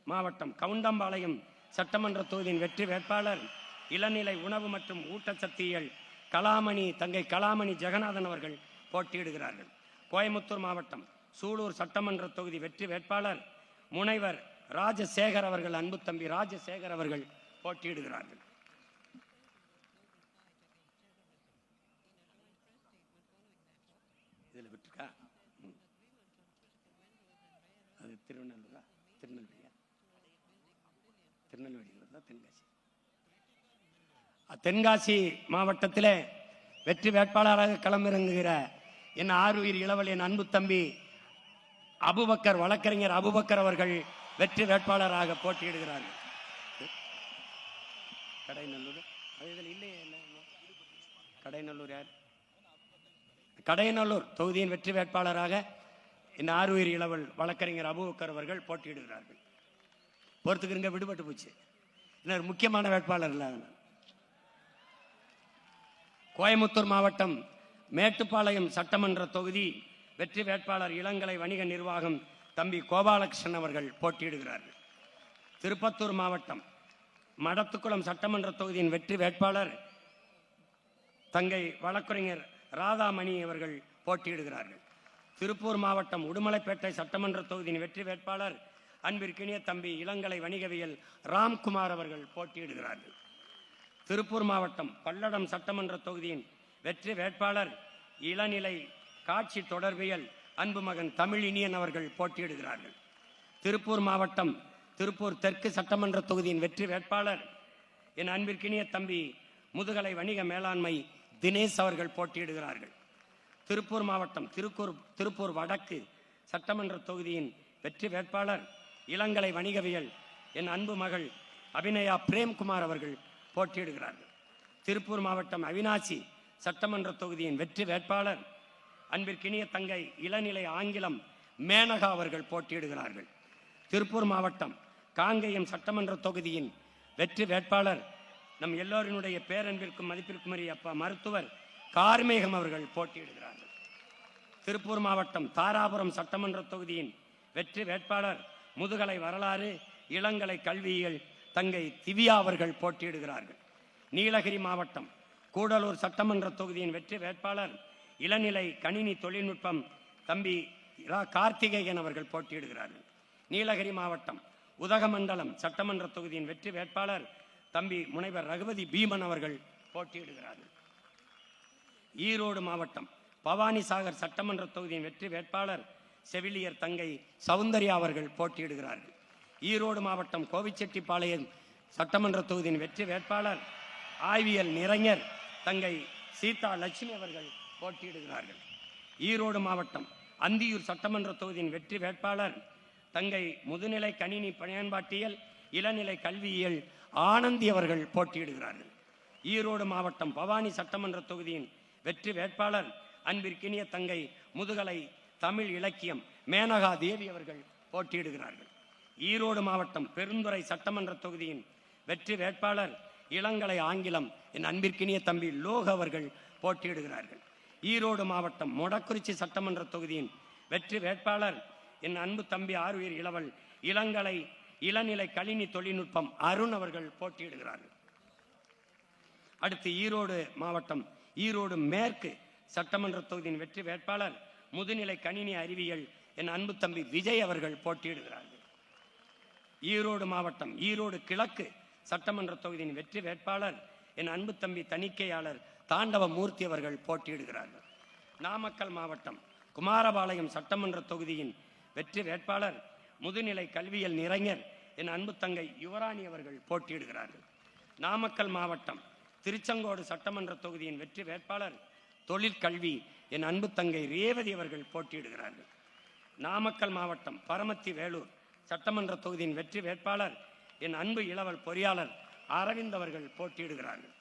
மாவட்டம் கவுண்டம்பாளையம் சட்டமன்ற தொகுதியின் வெற்றி வேட்பாளர் இளநிலை உணவு மற்றும் ஊட்டச்சத்தியல் கலாமணி தங்கை கலாமணி ஜெகநாதன் அவர்கள் போட்டியிடுகிறார்கள். கோயமுத்தூர் மாவட்டம் சூலூர் சட்டமன்ற தொகுதி வெற்றி வேட்பாளர் முனைவர் ராஜசேகர் அவர்கள் அன்பு தம்பி ராஜசேகர் அவர்கள் போட்டியிடுகிறார்கள். இதில் விட்டுருக்கா அது திருநெல்வேலியா தென்காசி. தென்காசி மாவட்டத்திலே வெற்றி வேட்பாளராக களமிறங்குகிற என் ஆறுயிர் இளவல் என் அன்பு தம்பி அபுபக்கர் வழக்கறிஞர் அபுபக்கர் அவர்கள் வெற்றி வேட்பாளராக போட்டியிடுகிறார்கள். கடைநல்லூர் கடைநல்லூர் யார்? கடையநல்லூர் தொகுதியின் வெற்றி வேட்பாளராக என் ஆறுயிர் இளவல் வழக்கறிஞர் அபுபக்கர் அவர்கள் போட்டியிடுகிறார்கள். பொறுத்துக்கிறங்க, விடுபட்டு போச்சு. இன்னொரு முக்கியமான வேட்பாளர் இல்லை. கோயமுத்தூர் மாவட்டம் மேட்டுப்பாளையம் சட்டமன்ற தொகுதி வெற்றி வேட்பாளர் இளங்கலை வணிக நிர்வாகம் தம்பி கோபாலகிருஷ்ணன் அவர்கள் போட்டியிடுகிறார்கள். திருப்பத்தூர் மாவட்டம் மடத்துக்குளம் சட்டமன்ற தொகுதியின் வெற்றி வேட்பாளர் தங்கை வழக்கறிஞர் ராதாமணி அவர்கள் போட்டியிடுகிறார்கள். திருப்பூர் மாவட்டம் உடுமலைப்பேட்டை சட்டமன்ற தொகுதியின் வெற்றி வேட்பாளர் அன்பிற்கினிய தம்பி இளங்கலை வணிகவியல் ராம்குமார் அவர்கள் போட்டியிடுகிறார்கள். திருப்பூர் மாவட்டம் பல்லடம் சட்டமன்ற தொகுதியின் வெற்றி வேட்பாளர் இளநிலை காட்சி தொடர்பியல் அன்பு மகன் தமிழ் இனியன் அவர்கள் போட்டியிடுகிறார்கள். திருப்பூர் மாவட்டம் திருப்பூர் தெற்கு சட்டமன்ற தொகுதியின் வெற்றி வேட்பாளர் என் அன்பிற்கினிய தம்பி முதுகலை வணிக மேலாண்மை தினேஷ் அவர்கள் போட்டியிடுகிறார்கள். திருப்பூர் மாவட்டம் திருப்பூர் வடக்கு சட்டமன்ற தொகுதியின் வெற்றி வேட்பாளர் இளங்கலை வணிகவியல் என் அன்பு மகள் அபிநயா பிரேம்குமார் அவர்கள் போட்டியிடுகிறார்கள். திருப்பூர் மாவட்டம் அவினாசி சட்டமன்ற தொகுதியின் வெற்றி வேட்பாளர் அன்பிற்கினிய தங்கை இளநிலை ஆங்கிலம் மேனகா அவர்கள் போட்டியிடுகிறார்கள். திருப்பூர் மாவட்டம் காங்கேயம் சட்டமன்ற தொகுதியின் வெற்றி வேட்பாளர் நம் எல்லோரினுடைய பேரன்பிற்கும் மதிப்பிற்குரிய அப்பா மருத்துவர் கார்மேகம் அவர்கள் போட்டியிடுகிறார்கள். திருப்பூர் மாவட்டம் தாராபுரம் சட்டமன்ற தொகுதியின் வெற்றி வேட்பாளர் முதுகலை வரலாறு இளங்கலை கல்வியியல் தங்கை திவ்யா அவர்கள் போட்டியிடுகிறார்கள். நீலகிரி மாவட்டம் கூடலூர் சட்டமன்ற தொகுதியின் வெற்றி வேட்பாளர் இளநிலை கணினி தொழில்நுட்பம் தம்பி கார்த்திகேயன் அவர்கள் போட்டியிடுகிறார்கள். நீலகிரி மாவட்டம் உதகமண்டலம் சட்டமன்ற தொகுதியின் வெற்றி வேட்பாளர் தம்பி முனைவர் ரகுபதி பீமன் அவர்கள் போட்டியிடுகிறார்கள். ஈரோடு மாவட்டம் பவானிசாகர் சட்டமன்ற தொகுதியின் வெற்றி வேட்பாளர் செவிலியர் தங்கை சௌந்தர்யா அவர்கள் போட்டியிடுகிறார்கள். ஈரோடு மாவட்டம் கோவிச்செட்டிப்பாளையம் சட்டமன்ற தொகுதியின் வெற்றி வேட்பாளர் ஆய்வியல் நிறைஞர் தங்கை சீதா லட்சுமி அவர்கள் போட்டியிடுகிறார்கள். ஈரோடு மாவட்டம் அந்தியூர் சட்டமன்ற தொகுதியின் வெற்றி வேட்பாளர் தங்கை முதுநிலை கணினி பயன்பாட்டியல் இளநிலை கல்வியியல் ஆனந்தி அவர்கள் போட்டியிடுகிறார்கள். ஈரோடு மாவட்டம் பவானி சட்டமன்ற தொகுதியின் வெற்றி வேட்பாளர் அன்பிற்கினிய தங்கை முதுகலை தமிழ் இலக்கியம் மேனகா தேவி அவர்கள் போட்டியிடுகிறார்கள். ஈரோடு மாவட்டம் பெருந்துறை சட்டமன்ற தொகுதியின் வெற்றி வேட்பாளர் இளங்கலை ஆங்கிலம் என் அன்பிற்கினிய தம்பி லோக் அவர்கள் போட்டியிடுகிறார்கள். ஈரோடு மாவட்டம் மொடக்குறிச்சி சட்டமன்ற தொகுதியின் வெற்றி வேட்பாளர் என் அன்பு தம்பி ஆறுயிர் இளவல் இளங்கலை இளநிலை கணினி தொழில்நுட்பம் அருண் அவர்கள் போட்டியிடுகிறார்கள். அடுத்து ஈரோடு மாவட்டம் ஈரோடு மேற்கு சட்டமன்ற தொகுதியின் வெற்றி வேட்பாளர் முதுநிலை கணினி அறிவியல் என் அன்பு தம்பி விஜய் அவர்கள் போட்டியிடுகிறார்கள். ஈரோடு மாவட்டம் ஈரோடு கிழக்கு சட்டமன்ற தொகுதியின் வெற்றி வேட்பாளர் என் அன்பு தம்பி தணிக்கையாளர் தாண்டவ மூர்த்தி அவர்கள் போட்டியிடுகிறார்கள். நாமக்கல் மாவட்டம் குமாரபாளையம் சட்டமன்ற தொகுதியின் வெற்றி வேட்பாளர் முதுநிலை கல்வியல் நிறைஞர் என் அன்பு தங்கை யுவராணி அவர்கள் போட்டியிடுகிறார்கள். நாமக்கல் மாவட்டம் திருச்செங்கோடு சட்டமன்ற தொகுதியின் வெற்றி வேட்பாளர் தொழிற்கல்வி என் அன்பு தங்கை ரேவதி அவர்கள் போட்டியிடுகிறார்கள். நாமக்கல் மாவட்டம் பரமத்தி வேலூர் சட்டமன்ற தொகுதியின் வெற்றி வேட்பாளர் என் அன்பு இளவல் பொறியாளர் அரவிந்த் அவர்கள் போட்டியிடுகிறார்கள்.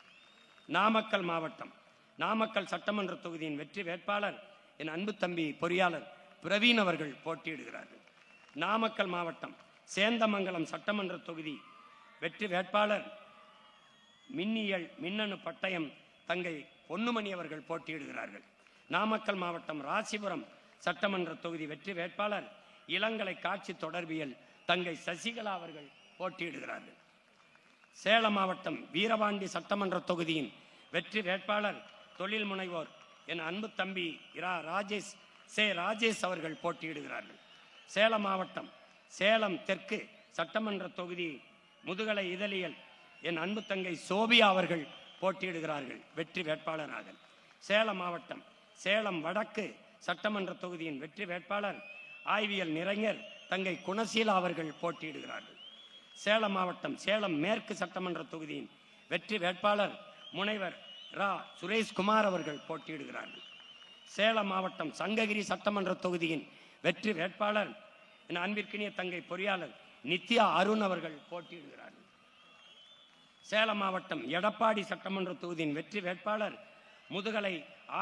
நாமக்கல் மாவட்டம் நாமக்கல் சட்டமன்ற தொகுதியின் வெற்றி வேட்பாளர் என் அன்பு தம்பி பொறியாளர் பிரவீன் அவர்கள் போட்டியிடுகிறார்கள். நாமக்கல் மாவட்டம் சேந்தமங்கலம் சட்டமன்ற தொகுதி வெற்றி வேட்பாளர் மின்னியல் மின்னணு பட்டயம் தங்கை பொன்னுமணி அவர்கள் போட்டியிடுகிறார்கள். நாமக்கல் மாவட்டம் ராசிபுரம் சட்டமன்ற தொகுதி வெற்றி வேட்பாளர் இளங்கலை காட்சி தொடர்பியல் தங்கை சசிகலா அவர்கள் போட்டியிடுகிறார்கள். சேலம் மாவட்டம் வீரபாண்டி சட்டமன்ற தொகுதியின் வெற்றி வேட்பாளர் தொழில் முனைவோர் என் அன்பு தம்பி ராஜேஷ் அவர்கள் போட்டியிடுகிறார்கள். சேலம் மாவட்டம் சேலம் தெற்கு சட்டமன்ற தொகுதி முதுகலை இதழியல் என் அன்பு தங்கை சோபியா அவர்கள் போட்டியிடுகிறார்கள் வெற்றி வேட்பாளராக. சேலம் மாவட்டம் சேலம் வடக்கு சட்டமன்ற தொகுதியின் வெற்றி வேட்பாளர் ஆய்வியல் நிறைஞர் தங்கை குணசீலா அவர்கள் போட்டியிடுகிறார்கள். சேலம் மாவட்டம் சேலம் மேற்கு சட்டமன்ற தொகுதியின் வெற்றி வேட்பாளர் முனைவர் சுரேஷ்குமார் அவர்கள் போட்டியிடுகிறார்கள். சேலம் மாவட்டம் சங்ககிரி சட்டமன்ற தொகுதியின் வெற்றி வேட்பாளர் என் அன்பிற்கினிய தங்கை பொறியாளர் நித்யா அருண் அவர்கள் போட்டியிடுகிறார்கள். சேலம் மாவட்டம் எடப்பாடி சட்டமன்ற தொகுதியின் வெற்றி வேட்பாளர் முதுகலை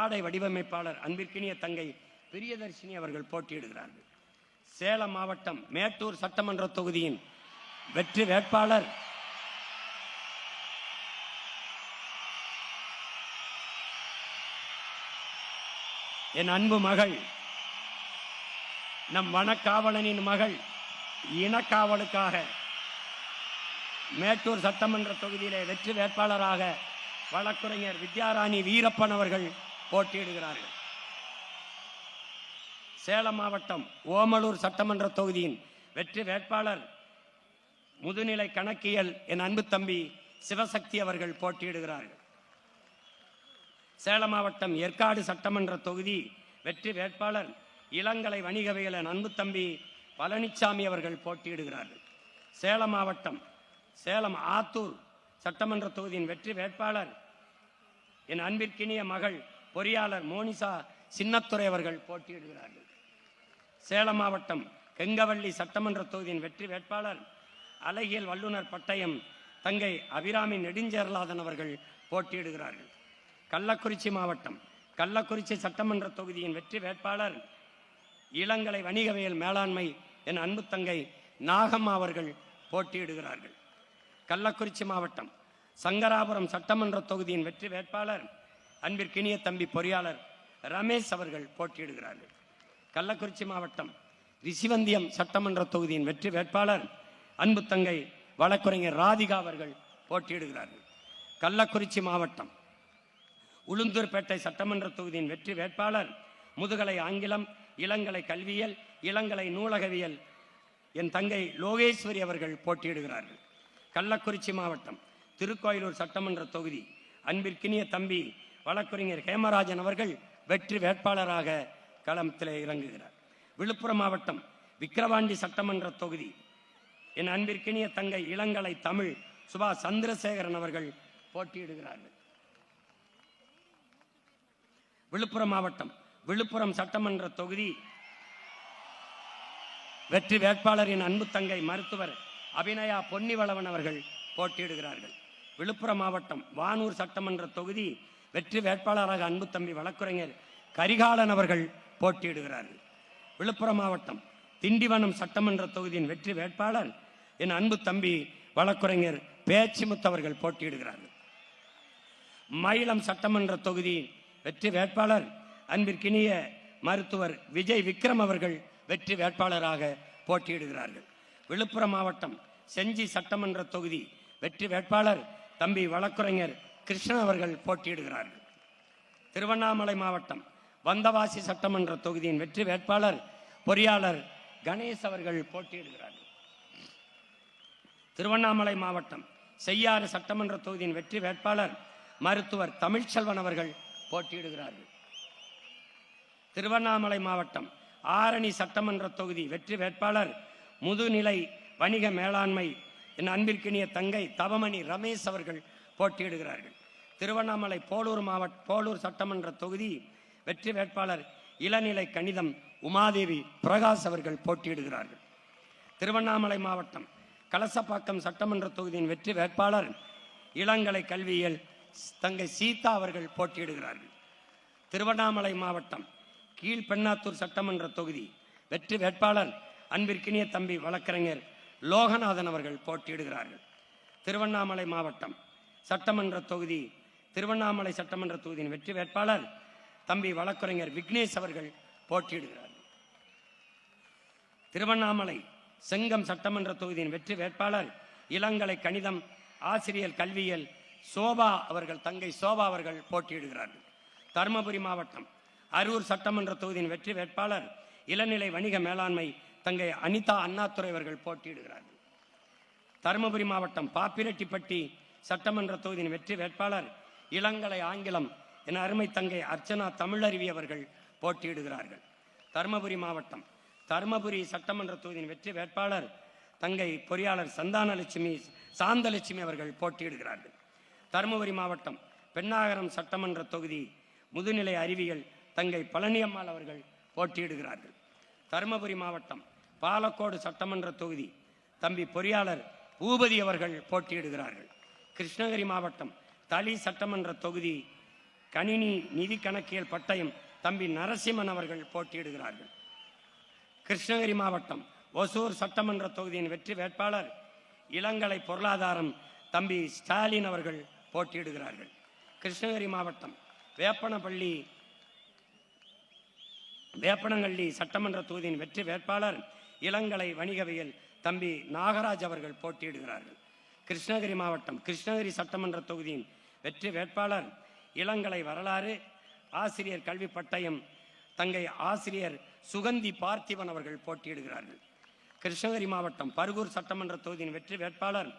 ஆடை வடிவமைப்பாளர் அன்பிற்கினிய தங்கை பிரியதர்ஷினி அவர்கள் போட்டியிடுகிறார்கள். சேலம் மாவட்டம் மேட்டூர் சட்டமன்ற தொகுதியின் வெற்றி வேட்பாளர் என் அன்பு மகள் நம் வனக்காவலனின் மகள் இனக்காவலுக்காக மேட்டூர் சட்டமன்ற தொகுதியிலே வெற்றி வேட்பாளராக வழக்குரைஞர் வித்யாராணி வீரப்பன் அவர்கள் போட்டியிடுகிறார்கள். சேலம் மாவட்டம் ஓமலூர் சட்டமன்ற தொகுதியின் வெற்றி வேட்பாளர் முதுநிலை கணக்கியல் என் அன்பு தம்பி சிவசக்தி அவர்கள் போட்டியிடுகிறார்கள். சேலம் மாவட்டம் ஏற்காடு சட்டமன்ற தொகுதி வெற்றி வேட்பாளர் இளங்கலை வணிகவியல் என் அன்பு தம்பி பழனிசாமி அவர்கள் போட்டியிடுகிறார்கள். சேலம் மாவட்டம் சேலம் ஆத்தூர் சட்டமன்ற தொகுதியின் வெற்றி வேட்பாளர் என் அன்பிற்கினிய மகள் பொறியாளர் மோனிசா சின்னத்துறை அவர்கள் போட்டியிடுகிறார்கள். சேலம் மாவட்டம் கெங்கவள்ளி சட்டமன்ற தொகுதியின் வெற்றி வேட்பாளர் அழகியல் வல்லுநர் பட்டயம் தங்கை அபிராமி நெடுஞ்சேரலாதன் அவர்கள் போட்டியிடுகிறார்கள். கள்ளக்குறிச்சி மாவட்டம் கள்ளக்குறிச்சி சட்டமன்ற தொகுதியின் வெற்றி வேட்பாளர் இளங்கலை வணிகவியல் மேலாண்மை என் அன்பு தங்கை நாகம்மா அவர்கள் போட்டியிடுகிறார்கள். கள்ளக்குறிச்சி மாவட்டம் சங்கராபுரம் சட்டமன்ற தொகுதியின் வெற்றி வேட்பாளர் அன்பிற்கினிய தம்பி பொறியாளர் ரமேஷ் அவர்கள் போட்டியிடுகிறார்கள். கள்ளக்குறிச்சி மாவட்டம் ரிஷிவந்தியம் சட்டமன்ற தொகுதியின் வெற்றி வேட்பாளர் அன்பு தங்கை வழக்குரைஞர் ராதிகா அவர்கள் போட்டியிடுகிறார்கள். கள்ளக்குறிச்சி மாவட்டம் உளுந்தூர்பேட்டை சட்டமன்ற தொகுதியின் வெற்றி வேட்பாளர் முதுகலை ஆங்கிலம் இளங்கலை கல்வியல் இளங்கலை நூலகவியல் என் தங்கை லோகேஸ்வரி அவர்கள் போட்டியிடுகிறார்கள். கள்ளக்குறிச்சி மாவட்டம் திருக்கோயிலூர் சட்டமன்ற தொகுதி அன்பிற்கினிய தம்பி வழக்குரைஞர் ஹேமராஜன் அவர்கள் வெற்றி வேட்பாளராக களத்தில் இறங்குகிறார். விழுப்புரம் மாவட்டம் விக்கிரவாண்டி சட்டமன்ற தொகுதி என் அன்பிற்கினிய தங்கை இளங்கலை தமிழ் சுபா சந்திரசேகரன் அவர்கள் போட்டியிடுகிறார்கள். விழுப்புரம் மாவட்டம் விழுப்புரம் சட்டமன்ற தொகுதி வெற்றி வேட்பாளரின் அன்பு தங்கை மருத்துவர் அபிநயா பொன்னிவளவன் அவர்கள் போட்டியிடுகிறார்கள். விழுப்புரம் மாவட்டம் வானூர் சட்டமன்ற தொகுதி வெற்றி வேட்பாளராக அன்பு தம்பி வழக்குரைஞர் கரிகாலன் அவர்கள் போட்டியிடுகிறார்கள். விழுப்புரம் மாவட்டம் திண்டிவனம் சட்டமன்ற தொகுதியின் வெற்றி வேட்பாளர் என் அன்பு தம்பி வழக்குரைஞர் பேச்சிமுத்து அவர்கள் போட்டியிடுகிறார்கள். மயிலம் சட்டமன்ற தொகுதி வெற்றி வேட்பாளர் அன்பிற்கினிய மருத்துவர் விஜய் விக்ரம் அவர்கள் வெற்றி வேட்பாளராக போட்டியிடுகிறார்கள். விழுப்புரம் மாவட்டம் செஞ்சி சட்டமன்ற தொகுதி வெற்றி வேட்பாளர் தம்பி வழக்குரைஞர் கிருஷ்ணன் அவர்கள் போட்டியிடுகிறார்கள். திருவண்ணாமலை மாவட்டம் வந்தவாசி சட்டமன்ற தொகுதியின் வெற்றி வேட்பாளர் பொறியாளர் கணேஷ் அவர்கள் போட்டியிடுகிறார்கள். திருவண்ணாமலை மாவட்டம் செய்யாறு சட்டமன்ற தொகுதியின் வெற்றி வேட்பாளர் மருத்துவர் தமிழ்ச்செல்வன் அவர்கள் போட்டியிடுகிறார்கள். திருவண்ணாமலை மாவட்டம் ஆரணி சட்டமன்ற தொகுதி வெற்றி வேட்பாளர் முதுநிலை வணிக மேலாண்மை என் அன்பிற்கினிய தங்கை தவமணி ரமேஷ் அவர்கள் போட்டியிடுகிறார்கள். திருவண்ணாமலை போலூர் சட்டமன்ற தொகுதி வெற்றி வேட்பாளர் இளநிலை கணிதம் உமாதேவி பிரகாஷ் அவர்கள் போட்டியிடுகிறார்கள். திருவண்ணாமலை மாவட்டம் கலசப்பாக்கம் சட்டமன்ற தொகுதியின் வெற்றி வேட்பாளர் இளங்கலை கல்வியியல் தங்கை சீதா அவர்கள் போட்டியிடுகிறார்கள். திருவண்ணாமலை மாவட்டம் கீழ்பெண்ணாத்தூர் சட்டமன்ற தொகுதி வெற்றி வேட்பாளர் அன்பிற்கினிய தம்பி வழக்கறிஞர் லோகநாதன் அவர்கள் போட்டியிடுகிறார்கள். திருவண்ணாமலை மாவட்டம் திருவண்ணாமலை சட்டமன்ற தொகுதியின் வெற்றி வேட்பாளர் தம்பி வழக்கறிஞர் விக்னேஷ் அவர்கள் போட்டியிடுகிறார்கள். திருவண்ணாமலை செங்கம் சட்டமன்ற தொகுதியின் வெற்றி வேட்பாளர் இளங்கலை கணிதம் ஆசிரியர் கல்வியியல் சோபா அவர்கள் தங்கை சோபா அவர்கள் போட்டியிடுகிறார்கள். தருமபுரி மாவட்டம் அரூர் சட்டமன்ற தொகுதியின் வெற்றி வேட்பாளர் இளநிலை வணிக மேலாண்மை தங்கை அனிதா அண்ணாதுரை அவர்கள் போட்டியிடுகிறார்கள். தருமபுரி மாவட்டம் பாப்பிரெட்டிப்பட்டி சட்டமன்ற தொகுதியின் வெற்றி வேட்பாளர் இளங்கலை ஆங்கிலம் என அருமை தங்கை அர்ச்சனா தமிழருவி அவர்கள் போட்டியிடுகிறார்கள். தருமபுரி மாவட்டம் தருமபுரி சட்டமன்ற தொகுதியின் வெற்றி வேட்பாளர் தங்கை பொறியாளர் சாந்தலட்சுமி அவர்கள் போட்டியிடுகிறார்கள். தருமபுரி மாவட்டம் பெண்ணாகரம் சட்டமன்ற தொகுதி முதுநிலை அறிவியல் தங்கை பழனியம்மாள் அவர்கள் போட்டியிடுகிறார்கள். தருமபுரி மாவட்டம் பாலக்கோடு சட்டமன்ற தொகுதி தம்பி பொறியாளர் பூபதி அவர்கள் போட்டியிடுகிறார்கள். கிருஷ்ணகிரி மாவட்டம் தளி சட்டமன்ற தொகுதி கணினி நிதி கணக்கியல் பட்டயம் தம்பி நரசிம்மன் அவர்கள் போட்டியிடுகிறார்கள். கிருஷ்ணகிரி மாவட்டம் ஒசூர் சட்டமன்ற தொகுதியின் வெற்றி வேட்பாளர் இளங்கலை பொருளாதாரம் தம்பி ஸ்டாலின் அவர்கள் போட்டியிடுகிறார்கள். கிருஷ்ணகிரி மாவட்டம் வேப்பனங்கள்ளி சட்டமன்ற தொகுதியின் வெற்றி வேட்பாளர் இளங்கலை வணிகவியல் தம்பி நாகராஜ் அவர்கள் போட்டியிடுகிறார்கள். கிருஷ்ணகிரி மாவட்டம் கிருஷ்ணகிரி சட்டமன்ற தொகுதியின் வெற்றி வேட்பாளர் இளங்கலை வரலாறு ஆசிரியர் கல்வி பட்டயம் தங்கை ஆசிரியர் சுகந்தி பார்த்திபன் அவர்கள் போட்டியிடுகிறார்கள். கிருஷ்ணகிரி மாவட்டம் பருகூர் சட்டமன்ற தொகுதியின் வெற்றி வேட்பாளர்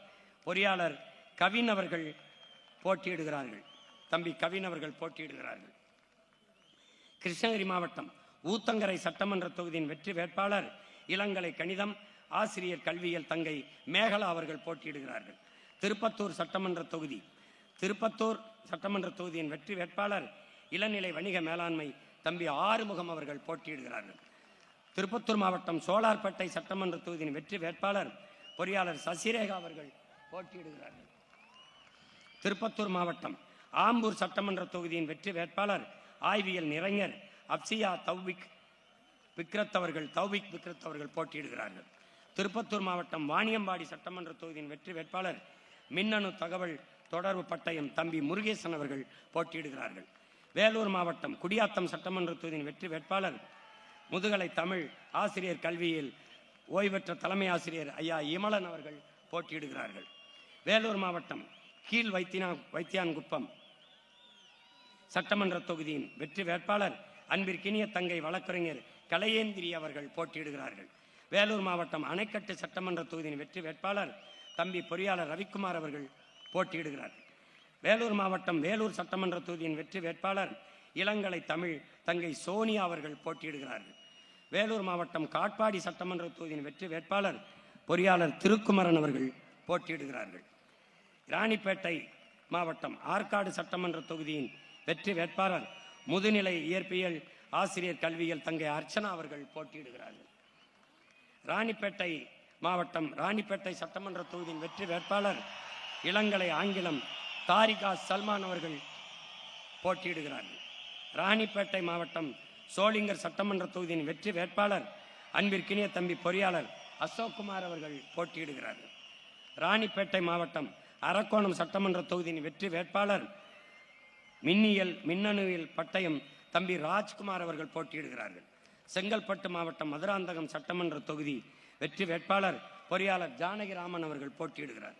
பொறியாளர் கவின் அவர்கள் போட்டியிடுகிறார்கள். தம்பி கவின் அவர்கள் போட்டியிடுகிறார்கள். கிருஷ்ணகிரி மாவட்டம் ஊத்தங்கரை சட்டமன்ற தொகுதியின் வெற்றி வேட்பாளர் இளங்கலை கணிதம் ஆசிரியர் கல்வியியல் தங்கை மேகலா அவர்கள் போட்டியிடுகிறார்கள். திருப்பத்தூர் சட்டமன்ற தொகுதியின் வெற்றி வேட்பாளர் இளநிலை வணிக மேலாண்மை தம்பி ஆறுமுகம் அவர்கள் போட்டியிடுகிறார்கள். திருப்பத்தூர் மாவட்டம் சோலார்பேட்டை சட்டமன்ற தொகுதியின் வெற்றி வேட்பாளர் பொறியாளர் சசிரேகா அவர்கள் போட்டியிடுகிறார்கள். திருப்பத்தூர் மாவட்டம் ஆம்பூர் சட்டமன்ற தொகுதியின் வெற்றி வேட்பாளர் ஆய்வியல் நிறைஞர் அப்சியா தௌபிக் விக்ரத் அவர்கள் போட்டியிடுகிறார்கள். திருப்பத்தூர் மாவட்டம் வாணியம்பாடி சட்டமன்ற தொகுதியின் வெற்றி வேட்பாளர் மின்னணு தகவல் தொடர்பு பட்டயம் தம்பி முருகேசன் அவர்கள் போட்டியிடுகிறார்கள். வேலூர் மாவட்டம் குடியாத்தம் சட்டமன்ற தொகுதியின் வெற்றி வேட்பாளர் முதுகலை தமிழ் ஆசிரியர் கல்வியில் ஓய்வெற்ற தலைமை ஆசிரியர் ஐயா இமலன் அவர்கள் போட்டியிடுகிறார்கள். வேலூர் மாவட்டம் கீழ் வைத்தியான்குப்பம் சட்டமன்ற தொகுதியின் வெற்றி வேட்பாளர் அன்பிற்கினிய தங்கை வழக்கறிஞர் கலையேந்திரி அவர்கள் போட்டியிடுகிறார்கள். வேலூர் மாவட்டம் அணைக்கட்டு சட்டமன்ற தொகுதியின் வெற்றி வேட்பாளர் தம்பி பொறியாளர் ரவிக்குமார் அவர்கள் போட்டியிடுகிறார்கள். வேலூர் மாவட்டம் வேலூர் சட்டமன்ற தொகுதியின் வெற்றி வேட்பாளர் இளங்கலை தமிழ் தங்கை சோனியா அவர்கள் போட்டியிடுகிறார்கள். வேலூர் மாவட்டம் காட்பாடி சட்டமன்ற தொகுதியின் வெற்றி வேட்பாளர் பொறியாளர் திருக்குமரன் அவர்கள் போட்டியிடுகிறார்கள். ராணிப்பேட்டை மாவட்டம் ஆற்காடு சட்டமன்ற தொகுதியின் வெற்றி வேட்பாளர் முதுநிலை இயற்பியல் ஆசிரியர் கல்வியியல் தங்கை அர்ச்சனா அவர்கள் போட்டியிடுகிறார்கள். ராணிப்பேட்டை மாவட்டம் ராணிப்பேட்டை சட்டமன்ற தொகுதியின் வெற்றி வேட்பாளர் இளங்கலை ஆங்கிலம் தாரிகா சல்மான் அவர்கள் போட்டியிடுகிறார்கள். ராணிப்பேட்டை மாவட்டம் சோளிங்கர் சட்டமன்ற தொகுதியின் வெற்றி வேட்பாளர் அன்பிற்கினிய தம்பி பொறியாளர் அசோக்குமார் அவர்கள் போட்டியிடுகிறார்கள். ராணிப்பேட்டை மாவட்டம் அரக்கோணம் சட்டமன்ற தொகுதியின் வெற்றி வேட்பாளர் மின்னணுவியல் பட்டயம் தம்பி ராஜ்குமார் அவர்கள் போட்டியிடுகிறார்கள். செங்கல்பட்டு மாவட்டம் மதுராந்தகம் சட்டமன்ற தொகுதி வெற்றி வேட்பாளர் பொறியாளர் ஜானகிராமன் அவர்கள் போட்டியிடுகிறார்.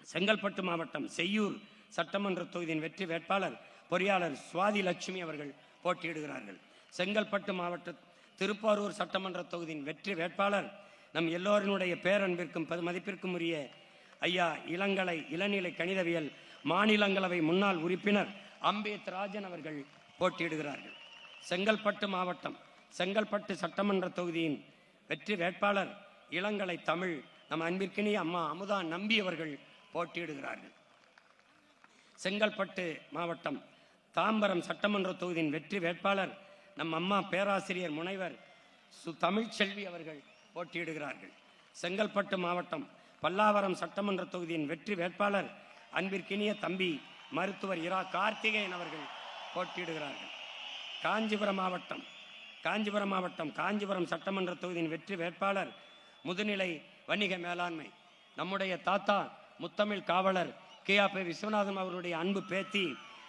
செங்கல்பட்டு மாவட்டம் செய்யூர் சட்டமன்ற தொகுதியின் வெற்றி வேட்பாளர் பொறியாளர் சுவாதி லட்சுமி அவர்கள் போட்டியிடுகிறார்கள். செங்கல்பட்டு மாவட்ட திருப்போரூர் சட்டமன்ற தொகுதியின் வெற்றி வேட்பாளர் நம் எல்லோரினுடைய பேரன்பிற்கும் மதிப்பிற்கும் உரிய ஐயா இளநிலை கணிதவியல் மாநிலங்களவை முன்னாள் உறுப்பினர் அம்பேத் ராஜன் அவர்கள் போட்டியிடுகிறார்கள். செங்கல்பட்டு மாவட்டம் செங்கல்பட்டு சட்டமன்ற தொகுதியின் வெற்றி வேட்பாளர் இளங்கலை தமிழ் நம் அன்பிற்கினிய அம்மா அமுதா நம்பி அவர்கள் போட்டியிடுகிறார்கள். செங்கல்பட்டு மாவட்டம் தாம்பரம் சட்டமன்ற தொகுதியின் வெற்றி வேட்பாளர் நம் அம்மா பேராசிரியர் முனைவர் தமிழ்ச்செல்வி அவர்கள் போட்டியிடுகிறார்கள். செங்கல்பட்டு மாவட்டம் பல்லாவரம் சட்டமன்ற தொகுதியின் வெற்றி வேட்பாளர் அன்பிற்கினிய தம்பி மருத்துவர் இரா கார்த்திகேயன் அவர்கள் போட்டியிடுகிறார்கள். காஞ்சிபுரம் மாவட்டம் காஞ்சிபுரம் சட்டமன்ற தொகுதியின் வெற்றி வேட்பாளர் முதுநிலை வணிக மேலாண்மை நம்முடைய தாத்தா முத்தமிழ் காவலர் கியாபே விஸ்வநாதன் அவருடைய அன்பு பேத்தி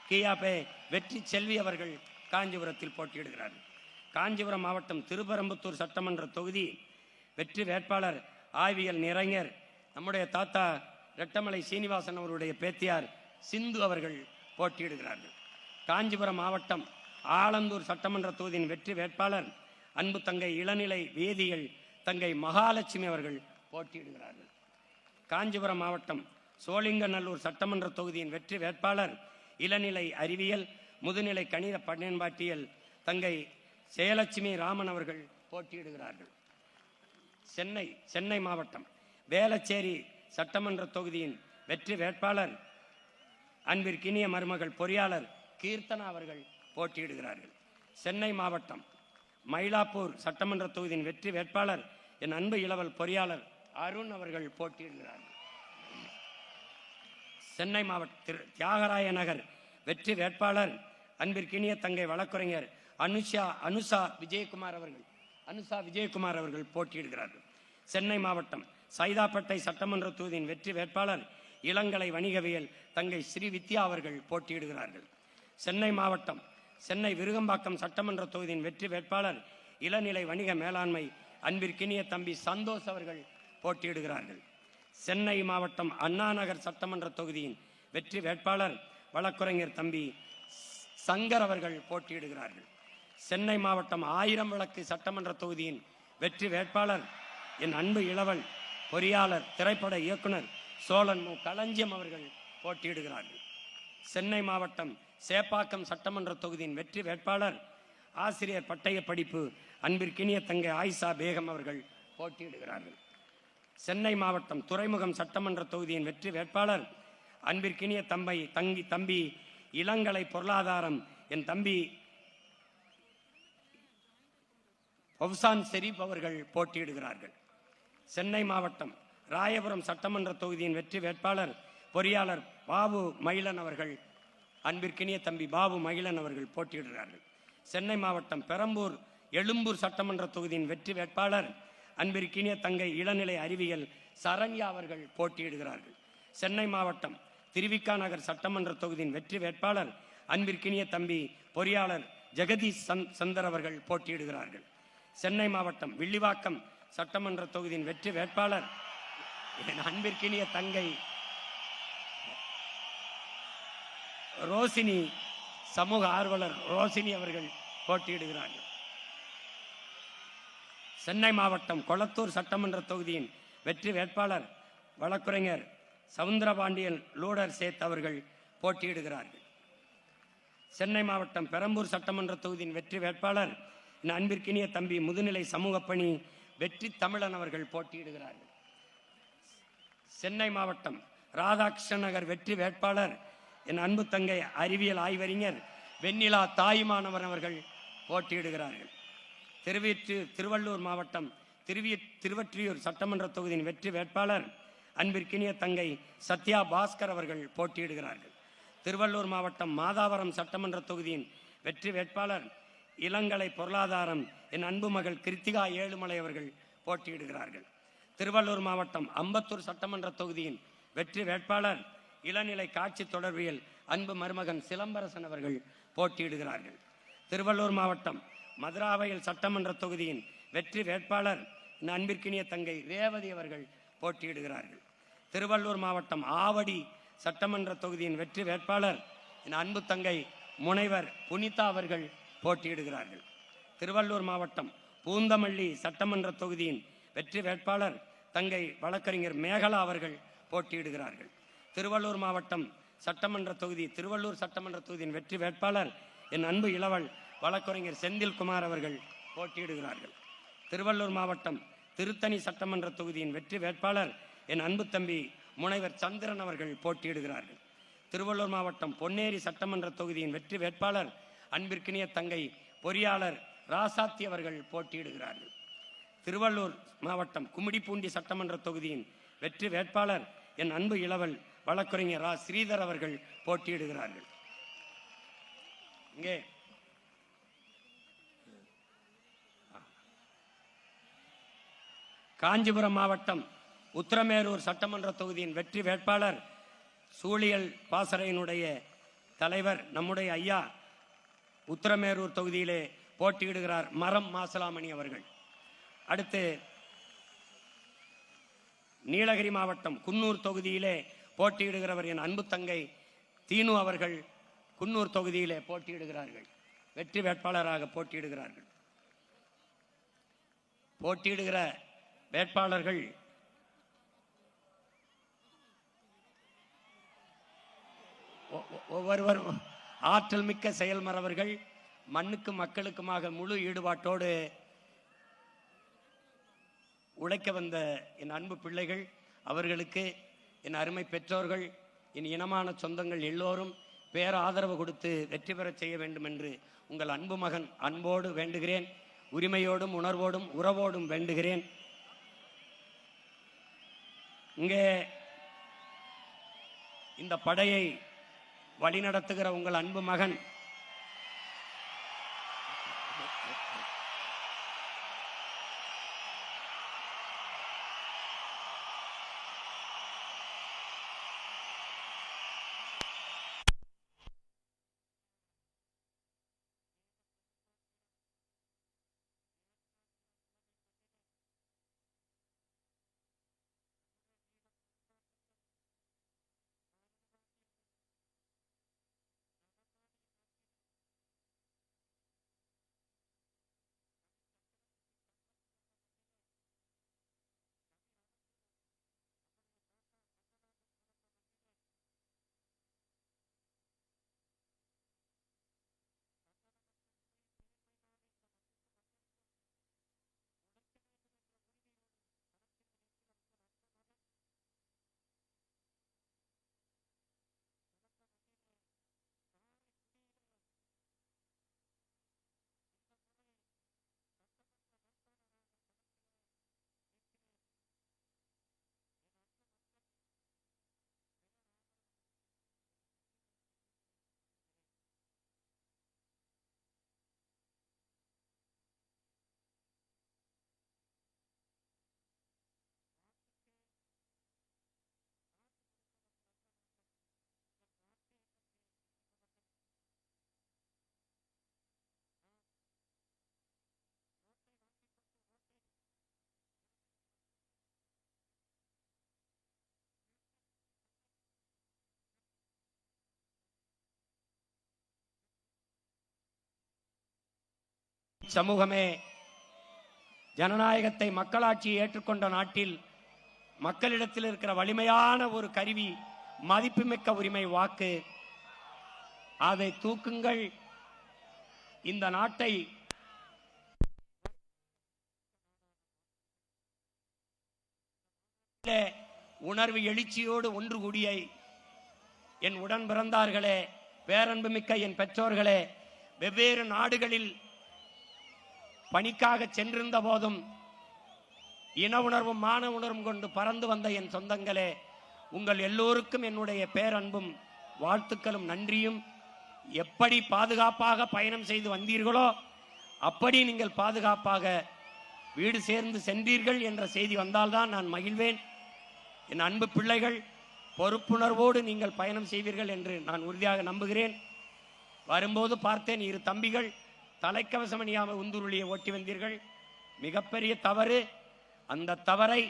கியாபே வெற்றி செல்வி அவர்கள் காஞ்சிபுரத்தில் போட்டியிடுகிறார்கள். காஞ்சிபுரம் மாவட்டம் திருப்பரம்புத்தூர் சட்டமன்ற தொகுதி வெற்றி வேட்பாளர் ஆய்வியல் நிறைஞர் நம்முடைய தாத்தா ரெட்டமலை சீனிவாசன் அவருடைய பேத்தியார் சிந்து அவர்கள் போட்டியிடுகிறார்கள். காஞ்சிபுரம் மாவட்டம் ஆலந்தூர் சட்டமன்ற தொகுதியின் வெற்றி வேட்பாளர் அன்பு தங்கை இளநிலை வேதியியல் தங்கை மகாலட்சுமி அவர்கள் போட்டியிடுகிறார்கள். காஞ்சிபுரம் மாவட்டம் சோழிங்கநல்லூர் சட்டமன்ற தொகுதியின் வெற்றி வேட்பாளர் இளநிலை அறிவியல் முதுநிலை கணித பயன்பாட்டியல் தங்கை ஜெயலட்சுமி ராமன் அவர்கள் போட்டியிடுகிறார்கள். சென்னை மாவட்டம் வேளச்சேரி சட்டமன்ற தொகுதியின் வெற்றி வேட்பாளர் அன்பிற்கினிய மருமகள் பொறியாளர் கீர்த்தனா அவர்கள் போட்டியிடுகிறார்கள். சென்னை மாவட்டம் மயிலாப்பூர் சட்டமன்ற தொகுதியின் வெற்றி வேட்பாளர் என் அன்பு இளவல் பொறியாளர் அருண் அவர்கள் போட்டியிடுகிறார்கள். சென்னை மாவட்ட தியாகராய நகர் வெற்றி வேட்பாளர் அன்பிற்கினிய தங்கை வழக்குரைஞர் அனுஷா விஜயகுமார் அவர்கள் போட்டியிடுகிறார்கள். சென்னை மாவட்டம் சைதாப்பேட்டை சட்டமன்ற தொகுதியின் வெற்றி வேட்பாளர் இளங்கலை வணிகவியல் தங்கை ஸ்ரீ வித்யா அவர்கள் போட்டியிடுகிறார்கள். சென்னை மாவட்டம் சென்னை விருகம்பாக்கம் சட்டமன்ற தொகுதியின் வெற்றி வேட்பாளர் இளநிலை வணிக மேலாண்மை அன்பிற்கினிய தம்பி சந்தோஷ் அவர்கள் போட்டியிடுகிறார்கள். சென்னை மாவட்டம் அண்ணாநகர் சட்டமன்ற தொகுதியின் வெற்றி வேட்பாளர் வழக்குரைஞர் தம்பி சங்கர் அவர்கள் போட்டியிடுகிறார்கள். சென்னை மாவட்டம் ஆயிரம் விளக்கு சட்டமன்ற தொகுதியின் வெற்றி வேட்பாளர் என் அன்பு இளவல் பொறியாளர் திரைப்பட இயக்குனர் சோழன் மு களஞ்சியம் அவர்கள் போட்டியிடுகிறார்கள். சென்னை மாவட்டம் சேப்பாக்கம் சட்டமன்ற தொகுதியின் வெற்றி வேட்பாளர் ஆசிரியர் பட்டய படிப்பு அன்பிற்கினிய தங்கை ஆயிஷா பேகம் அவர்கள் போட்டியிடுகிறார்கள். சென்னை மாவட்டம் துறைமுகம் சட்டமன்ற தொகுதியின் வெற்றி வேட்பாளர் அன்பிற்கினிய தம்பி இளங்கலை பொருளாதாரம் என் தம்பி பவுசான் ஷெரீப் அவர்கள் போட்டியிடுகிறார்கள். சென்னை மாவட்டம் ராயபுரம் சட்டமன்ற தொகுதியின் வெற்றி வேட்பாளர் பொறியாளர் பாபு மயிலன் அவர்கள் அன்பிற்கினிய தம்பி பாபு மகிழன் அவர்கள் போட்டியிடுகிறார்கள். சென்னை மாவட்டம் பெரம்பூர் எழும்பூர் சட்டமன்ற தொகுதியின் வெற்றி வேட்பாளர் அன்பிற்கினிய தங்கை இளநிலை அறிவியல் சரண்யா அவர்கள் போட்டியிடுகிறார்கள். சென்னை மாவட்டம் திருவிக்கா நகர் சட்டமன்ற தொகுதியின் வெற்றி வேட்பாளர் அன்பிற்கினிய தம்பி பொறியாளர் ஜெகதீஷ் சந்தர் அவர்கள் போட்டியிடுகிறார்கள். சென்னை மாவட்டம் வில்லிவாக்கம் சட்டமன்ற தொகுதியின் வெற்றி வேட்பாளர் அன்பிற்கினிய தங்கை ரோசினி சமூக ஆர்வலர் ரோசினி அவர்கள் போட்டியிடுகிறார்கள். சென்னை மாவட்டம் கொளத்தூர் சட்டமன்ற தொகுதியின் வெற்றி வேட்பாளர் வழக்குரைஞர் சவுந்தரபாண்டியன் லூடர் சேத் அவர்கள் போட்டியிடுகிறார்கள். சென்னை மாவட்டம் பெரம்பூர் சட்டமன்ற தொகுதியின் வெற்றி வேட்பாளர் என் அன்பிற்கினிய தம்பி முதுநிலை சமூக பணி வெற்றி தமிழன் அவர்கள் போட்டியிடுகிறார்கள். சென்னை மாவட்டம் ராதாகிருஷ்ணன் நகர் வெற்றி வேட்பாளர் என் அன்பு தங்கை அறிவியல் ஆய்வறிஞர் வெண்ணிலா தாயுமானவர் அவர்கள் போட்டியிடுகிறார்கள். திருவள்ளூர் மாவட்டம் திருவற்றியூர் சட்டமன்ற தொகுதியின் வெற்றி வேட்பாளர் அன்பிற்கினிய தங்கை சத்யா பாஸ்கர் அவர்கள் போட்டியிடுகிறார்கள். திருவள்ளூர் மாவட்டம் மாதாவரம் சட்டமன்ற தொகுதியின் வெற்றி வேட்பாளர் இளங்கலை பொருளாதாரம் என் அன்பு மகள் கிருத்திகா ஏழுமலை அவர்கள் போட்டியிடுகிறார்கள். திருவள்ளூர் மாவட்டம் அம்பத்தூர் சட்டமன்ற தொகுதியின் வெற்றி வேட்பாளர் இளநிலை காட்சி தொடர்பியல் அன்பு மருமகன் சிலம்பரசன் அவர்கள் போட்டியிடுகிறார்கள். திருவள்ளூர் மாவட்டம் மதுராவயல் சட்டமன்ற தொகுதியின் வெற்றி வேட்பாளர் என் அன்பிற்கினிய தங்கை ரேவதி அவர்கள் போட்டியிடுகிறார்கள். திருவள்ளூர் மாவட்டம் ஆவடி சட்டமன்ற தொகுதியின் வெற்றி வேட்பாளர் என் அன்பு தங்கை முனைவர் புனிதா அவர்கள் போட்டியிடுகிறார்கள். திருவள்ளூர் மாவட்டம் பூந்தமல்லி சட்டமன்ற தொகுதியின் வெற்றி வேட்பாளர் தங்கை வழக்கறிஞர் மேகலா அவர்கள் போட்டியிடுகிறார்கள். திருவள்ளூர் மாவட்டம் திருவள்ளூர் சட்டமன்ற தொகுதியின் வெற்றி வேட்பாளர் என் அன்பு இளவல் வழக்கறிஞர் செந்தில்குமார் அவர்கள் போட்டியிடுகிறார்கள். திருவள்ளூர் மாவட்டம் திருத்தணி சட்டமன்ற தொகுதியின் வெற்றி வேட்பாளர் என் அன்பு தம்பி முனைவர் சந்திரன் அவர்கள் போட்டியிடுகிறார்கள். திருவள்ளூர் மாவட்டம் பொன்னேரி சட்டமன்ற தொகுதியின் வெற்றி வேட்பாளர் அன்பிற்கினிய தங்கை பொறியாளர் ராசாத்தி அவர்கள் போட்டியிடுகிறார்கள். திருவள்ளூர் மாவட்டம் கும்மிடிப்பூண்டி சட்டமன்ற தொகுதியின் வெற்றி வேட்பாளர் என் அன்பு இளவல் வழக்கறிஞர் ரா ஸ்ரீதர் அவர்கள் போட்டியிடுகிறார்கள். இங்கே காஞ்சிபுரம் மாவட்டம் உத்திரமேரூர் சட்டமன்ற தொகுதியின் வெற்றி வேட்பாளர் சூழியல் பாசறையினுடைய தலைவர் நம்முடைய ஐயா உத்திரமேரூர் தொகுதியிலே போட்டியிடுகிறார் மரம் மாசலாமணி அவர்கள். அடுத்து நீலகிரி மாவட்டம் குன்னூர் தொகுதியிலே போட்டியிடுகிறவர் என் அன்பு தங்கை தீனு அவர்கள் குன்னூர் தொகுதியிலே போட்டியிடுகிறார்கள். வெற்றி வேட்பாளராக போட்டியிடுகிறார்கள். போட்டியிடுகிற வேட்பாளர்கள் ஒவ்வொருவரும் ஆற்றல் மிக்க செயல்மறவர்கள், மண்ணுக்கும் மக்களுக்குமாக முழு ஈடுபாட்டோடு உழைக்க வந்த என் அன்பு பிள்ளைகள், அவர்களுக்கு என் அருமை பெற்றோர்கள், என் இனமான சொந்தங்கள் எல்லோரும் பேர ஆதரவு கொடுத்து வெற்றி பெறச் செய்ய வேண்டும் என்று உங்கள் அன்பு மகன் அன்போடு வேண்டுகிறேன். உரிமையோடும் உணர்வோடும் உறவோடும் வேண்டுகிறேன். இங்கே இந்த படையை வழிநடத்துகிற உங்கள் அன்பு மகன் சமூகமே ஜனநாயகத்தை மக்களாட்சியை ஏற்றுக்கொண்ட நாட்டில் மக்களிடத்தில் இருக்கிற வலிமையான ஒரு கருவி மதிப்புமிக்க உரிமை வாக்கு. அதை தூக்குங்கள். இந்த நாட்டை உணர்வு எழுச்சியோடு ஒன்று கூடிய என் உடன் பிறந்தார்களே, பேரன்புமிக்க என் பெற்றோர்களே, வெவ்வேறு நாடுகளில் பணிக்காக சென்றிருந்த போதும் இன உணர்வும் மான உணர்வும் கொண்டு பறந்து வந்த என் சொந்தங்களே, உங்கள் எல்லோருக்கும் என்னுடைய பேரன்பும் வாழ்த்துக்களும் நன்றியும். எப்படி பாதுகாப்பாக பயணம் செய்து வந்தீர்களோ அப்படி நீங்கள் பாதுகாப்பாக வீடு சேர்ந்து சென்றீர்கள் என்ற செய்தி வந்தால்தான் நான் மகிழ்வேன். என் அன்பு பிள்ளைகள், பொறுப்புணர்வோடு நீங்கள் பயணம் செய்வீர்கள் என்று நான் உறுதியாக நம்புகிறேன். வரும்போது பார்த்தேன், 2 தம்பிகள் தலைக்கவசம் அணியாமல் உந்துருளியை ஓட்டி வந்தீர்கள். மிகப்பெரிய தவறு. அந்த தவறை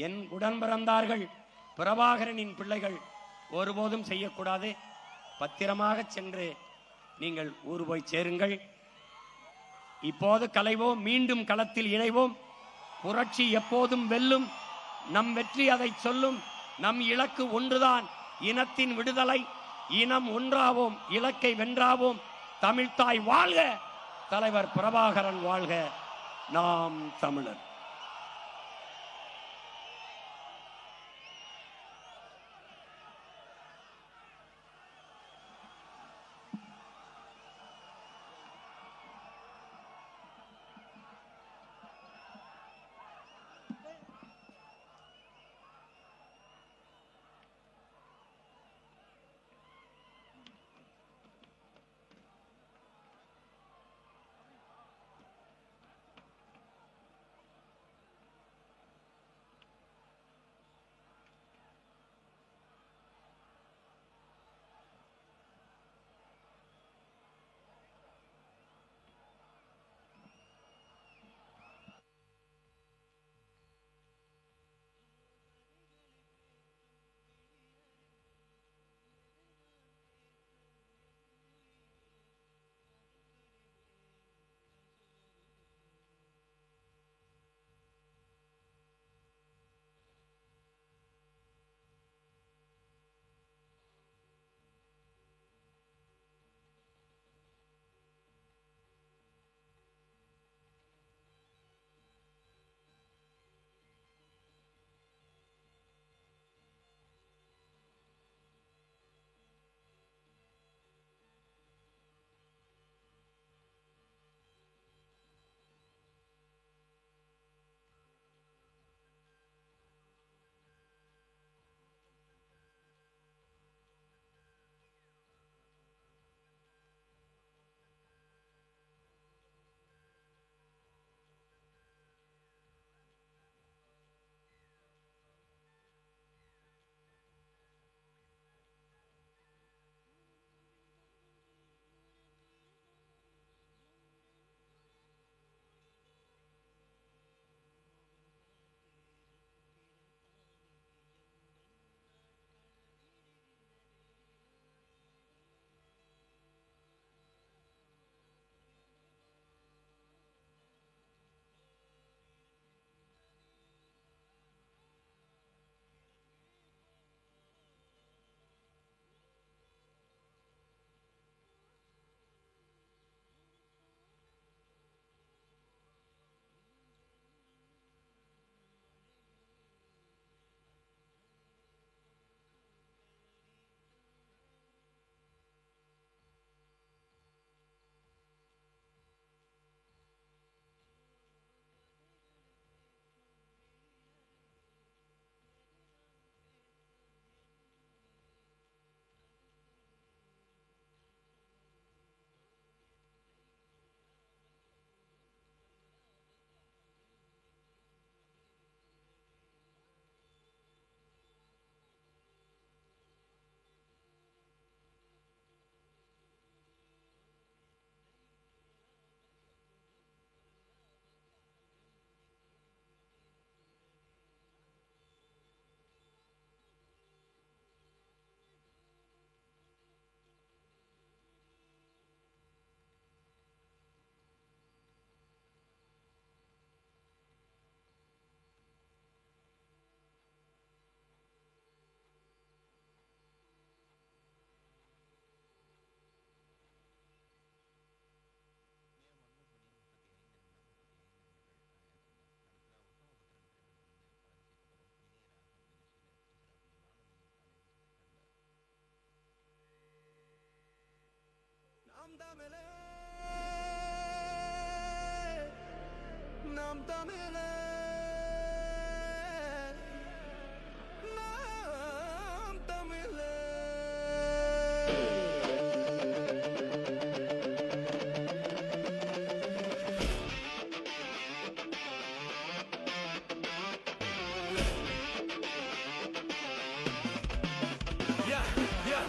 என் உடன் பிறந்தார்கள் பிரபாகரனின் பிள்ளைகள் ஒருபோதும் செய்யக்கூடாது. பத்திரமாக சென்று நீங்கள் ஊர் போய் சேருங்கள். இப்போது கலைவோம், மீண்டும் களத்தில் இணைவோம். புரட்சி எப்போதும் வெல்லும். நம் வெற்றி அதை சொல்லும். நம் இலக்கு ஒன்றுதான், இனத்தின் விடுதலை. இனம் ஒன்றாவோம், இலக்கை வென்றாவோம். தமிழ்தாய் வாழ்க, தலைவர் பிரபாகரன் வாழ்க, நாம் தமிழர். நாம் தமிழே நாம் தமிழே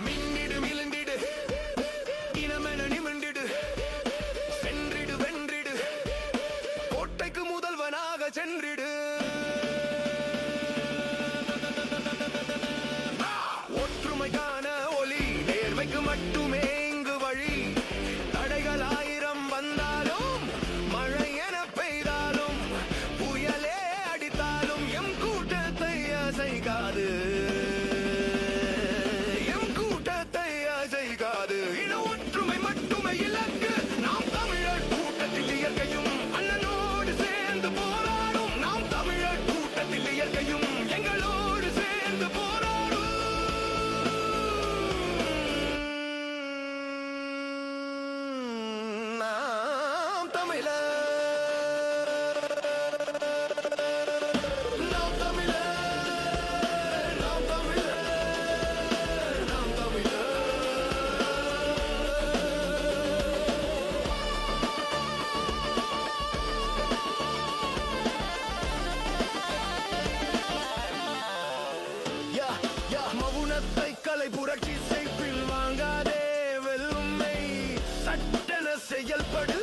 மின்னிடு மிளந்திடு இனமென நிமிர்ந்திடு சென்றிடு வென்றிடு கோட்டைக்கு முதல்வனாக சென்றிடு ஒற்றுமைக்கான ஒளி நேர்மைக்கு மட்டுமே இங்கு வழி தடைகள் 1000 வந்தாலும் மழை என பெய்தாலும் புயலே அடித்தாலும் எம் கூட்டத்தை அசைக்காது ஒற்றுமை மட்டுமே இலக்கு நாம் தமிழர் கூட்டத்தில் இயற்கையும் அண்ணனோடு சேர்ந்து போராடும் நாம் தமிழர் கூட்டத்தில் இயற்கையும் எங்களோடு சேர்ந்து போராடும் நாம் தமிழர் நாம் தமிழர் நாம் தமிழர் நாம் தமிழர் மவுனத்தை கலை புரட்சி செய்பில் வாங்காதே வெல்லுமை சட்டென செயல்படு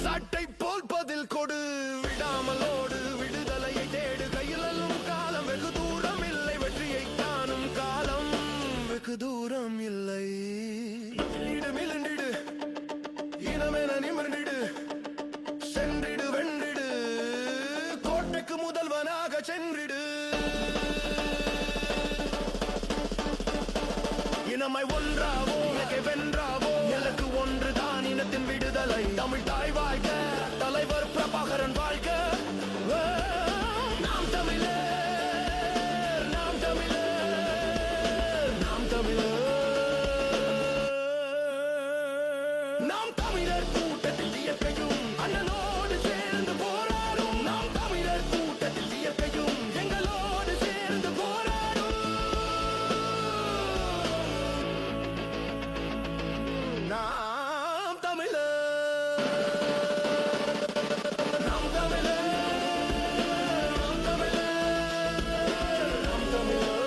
சட்டை போல் பதில் கொடு விடாமலோடு விடுதலையை தேடு கையிலும் காலம் வெகு தூரம் இல்லை வெற்றியை காணும் காலம் வெகு தூரம் இல்லை மிளந்திடு இனமென நிமிர்ந்திடு சென்றிடு வென்றிடு கோட்டைக்கு முதல்வனாக சென்றிடு இனமை ஒன்றாவோ இலக்கை வென்றாவோ இலக்கு ஒன்றுதான் இனத்தின் விடுதலை தமிழ் தாய் வாழ்க தலைவர் பிரபாகரன் வாழ்க நாம் தமிழர் நாம் தமிழர் நாம் தமிழர் நாம் தமிழர் கூட்டத்தில் இயற்கையும் அண்ணனோடு சேர்ந்து போராடும் நாம் தமிழர் கூட்டத்தில் இயற்கையும் எங்களோடு சேர்ந்து போராடும் நாம் தமிழர் நாம் தமிழர் நாம் தமிழர் நாம் தமிழர்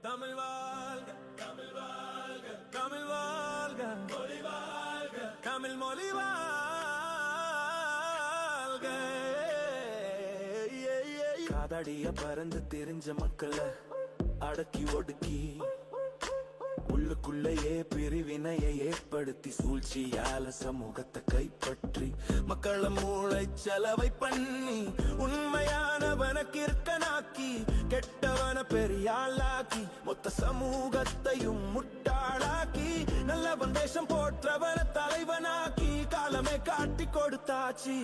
தமிழ் வாழ்க தமிழ் வாழ்க தமிழ் வாழ்க மொழி வாழ்க தமிழ் மொழி வாழ்க காதாடிய பறந்து தெரிஞ்ச மக்களை அடக்கி ஒடுக்கி உள்ளுக்குள்ளேயே பிரிவினையை ஏற்படுத்தி சூழ்ச்சியால சமூகத்தை கைப்பற்றி மக்கள மூளை செலவை பண்ணி உண்மையானவன கிறுக்கனாக்கி கெட்டவன பெரியாளாக்கி மொத்த சமூகத்தையும் முட்டாளாக்கி நல்லவன் தேசம் போற்றவன தலைவனாக்கி காலமே காட்டி கொடுத்தாச்சு.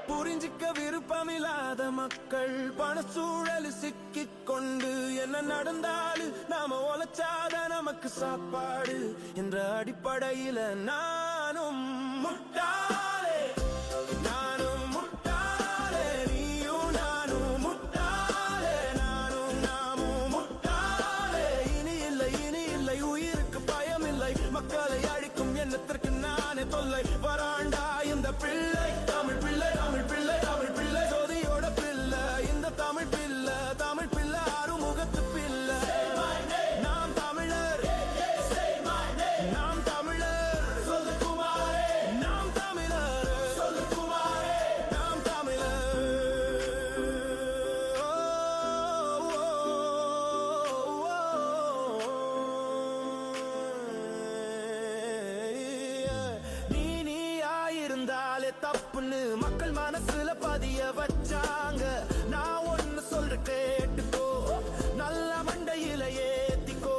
புரிஞ்சிக்க விருப்பமில்லாத மக்கள் பணச்சூழல் சிக்கிக் கொண்டு என்ன நடந்தாலும் நாம உழைச்சாத நமக்கு சாப்பாடு என்ற அடிப்படையில நானும் முட்டாளே, நானும் முட்டாளே, நீயும் நானும் முட்டாளே, நானும் நாமும் முட்டாளே. இனி இல்லை உயிருக்கு பயமில்லை, மக்களை அழிக்கும் எண்ணத்திற்கு நானே தொல்லை. வராண்டா இந்த பிள்ளை, தமிழ் பிள்ளை, தமிழ் பிள்ளை, தமிழ் பிள்ளை, ஜோதியோட பிள்ளை, இந்த தமிழ் பிள்ளை, தமிழ் பிள்ளை, அறுமுகத்து பிள்ளை. நாம் தமிழர், நாம் தமிழர், சொல்லு குமாரே, நாம் தமிழர், சொல்லு குமாரே, நாம் தமிழர். நீயாயிருந்தாலே தப்புன்னு மக்கள் மனசுல பதிய வச்சாங்க. நான் ஒண்ணு சொல்ற கேட்டுக்கோ, நல்ல மண்டையில ஏத்திக்கோ.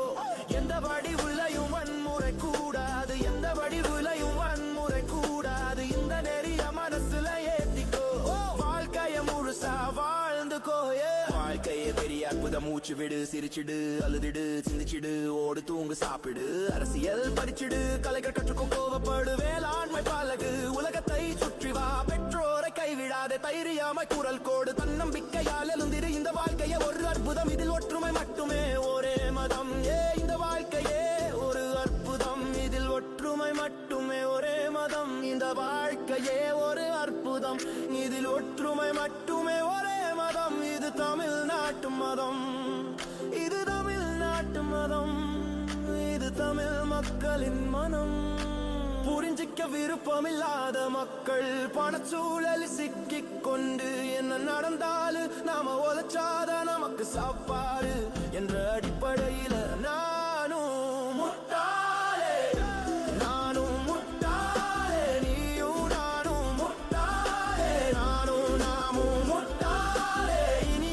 எந்த வடிவுலையும் வன்முறை கூடாது, எந்த வடிவுலையும் வன்முறை கூடாது. இந்த நெறிய மனசுல ஏத்திக்கோ, வாழ்க்கைய முழுசா வாழ்ந்துக்கோ. வாழ்க்கைய பெரிய அற்புதம், மூச்சு விடு, சிரிச்சிடு, அழுதிடு, சிந்திச்சிடு, ஓடு, தூங்கு, சாப்பிடு, அரசியல் படிச்சிடு, கலைகள் கற்றுக்கோ, கோவப்படு, வேளாண்மை பழகு, உலகத்தை சுற்றி வா, பெற்றோரை கைவிடாதே, தைரியமாய் குரல் கோடு, தன்னம்பிக்கையால் எழுந்திரு. இந்த வாழ்க்கையே ஒரு அற்புதம், இதில் ஒற்றுமை மட்டுமே ஒரே மதம். இந்த வாழ்க்கையே ஒரு அற்புதம், இதில் ஒற்றுமை மட்டுமே ஒரே மதம். இந்த வாழ்க்கையே ஒரு அற்புதம், இதில் ஒற்றுமை மட்டுமே ஒரே மதம். இது தமிழ்நாட்டு மதம், இது தமிழ்நாட்டு மதம், இது தமிழ் மக்களின் மனம். புரிஞ்சிக்க விருப்பமில்லாத மக்கள் பணச்சூழல் சிக்கிக் கொண்டு என்ன நடந்தாலும் நாம உழைச்சாத நமக்கு சாப்பாடு என்ற அடிப்படையில நானும் முட்டாளே, நானும் முட்டாளே, நீயும் நானும் முட்டாளே, நானும் நாமும் முட்டாளே. இனி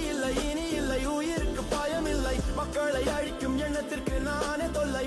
இல்லை உயிருக்கு பயமில்லை, மக்களை அழிக்கும் எண்ணத்திற்கு நானே தொல்லை.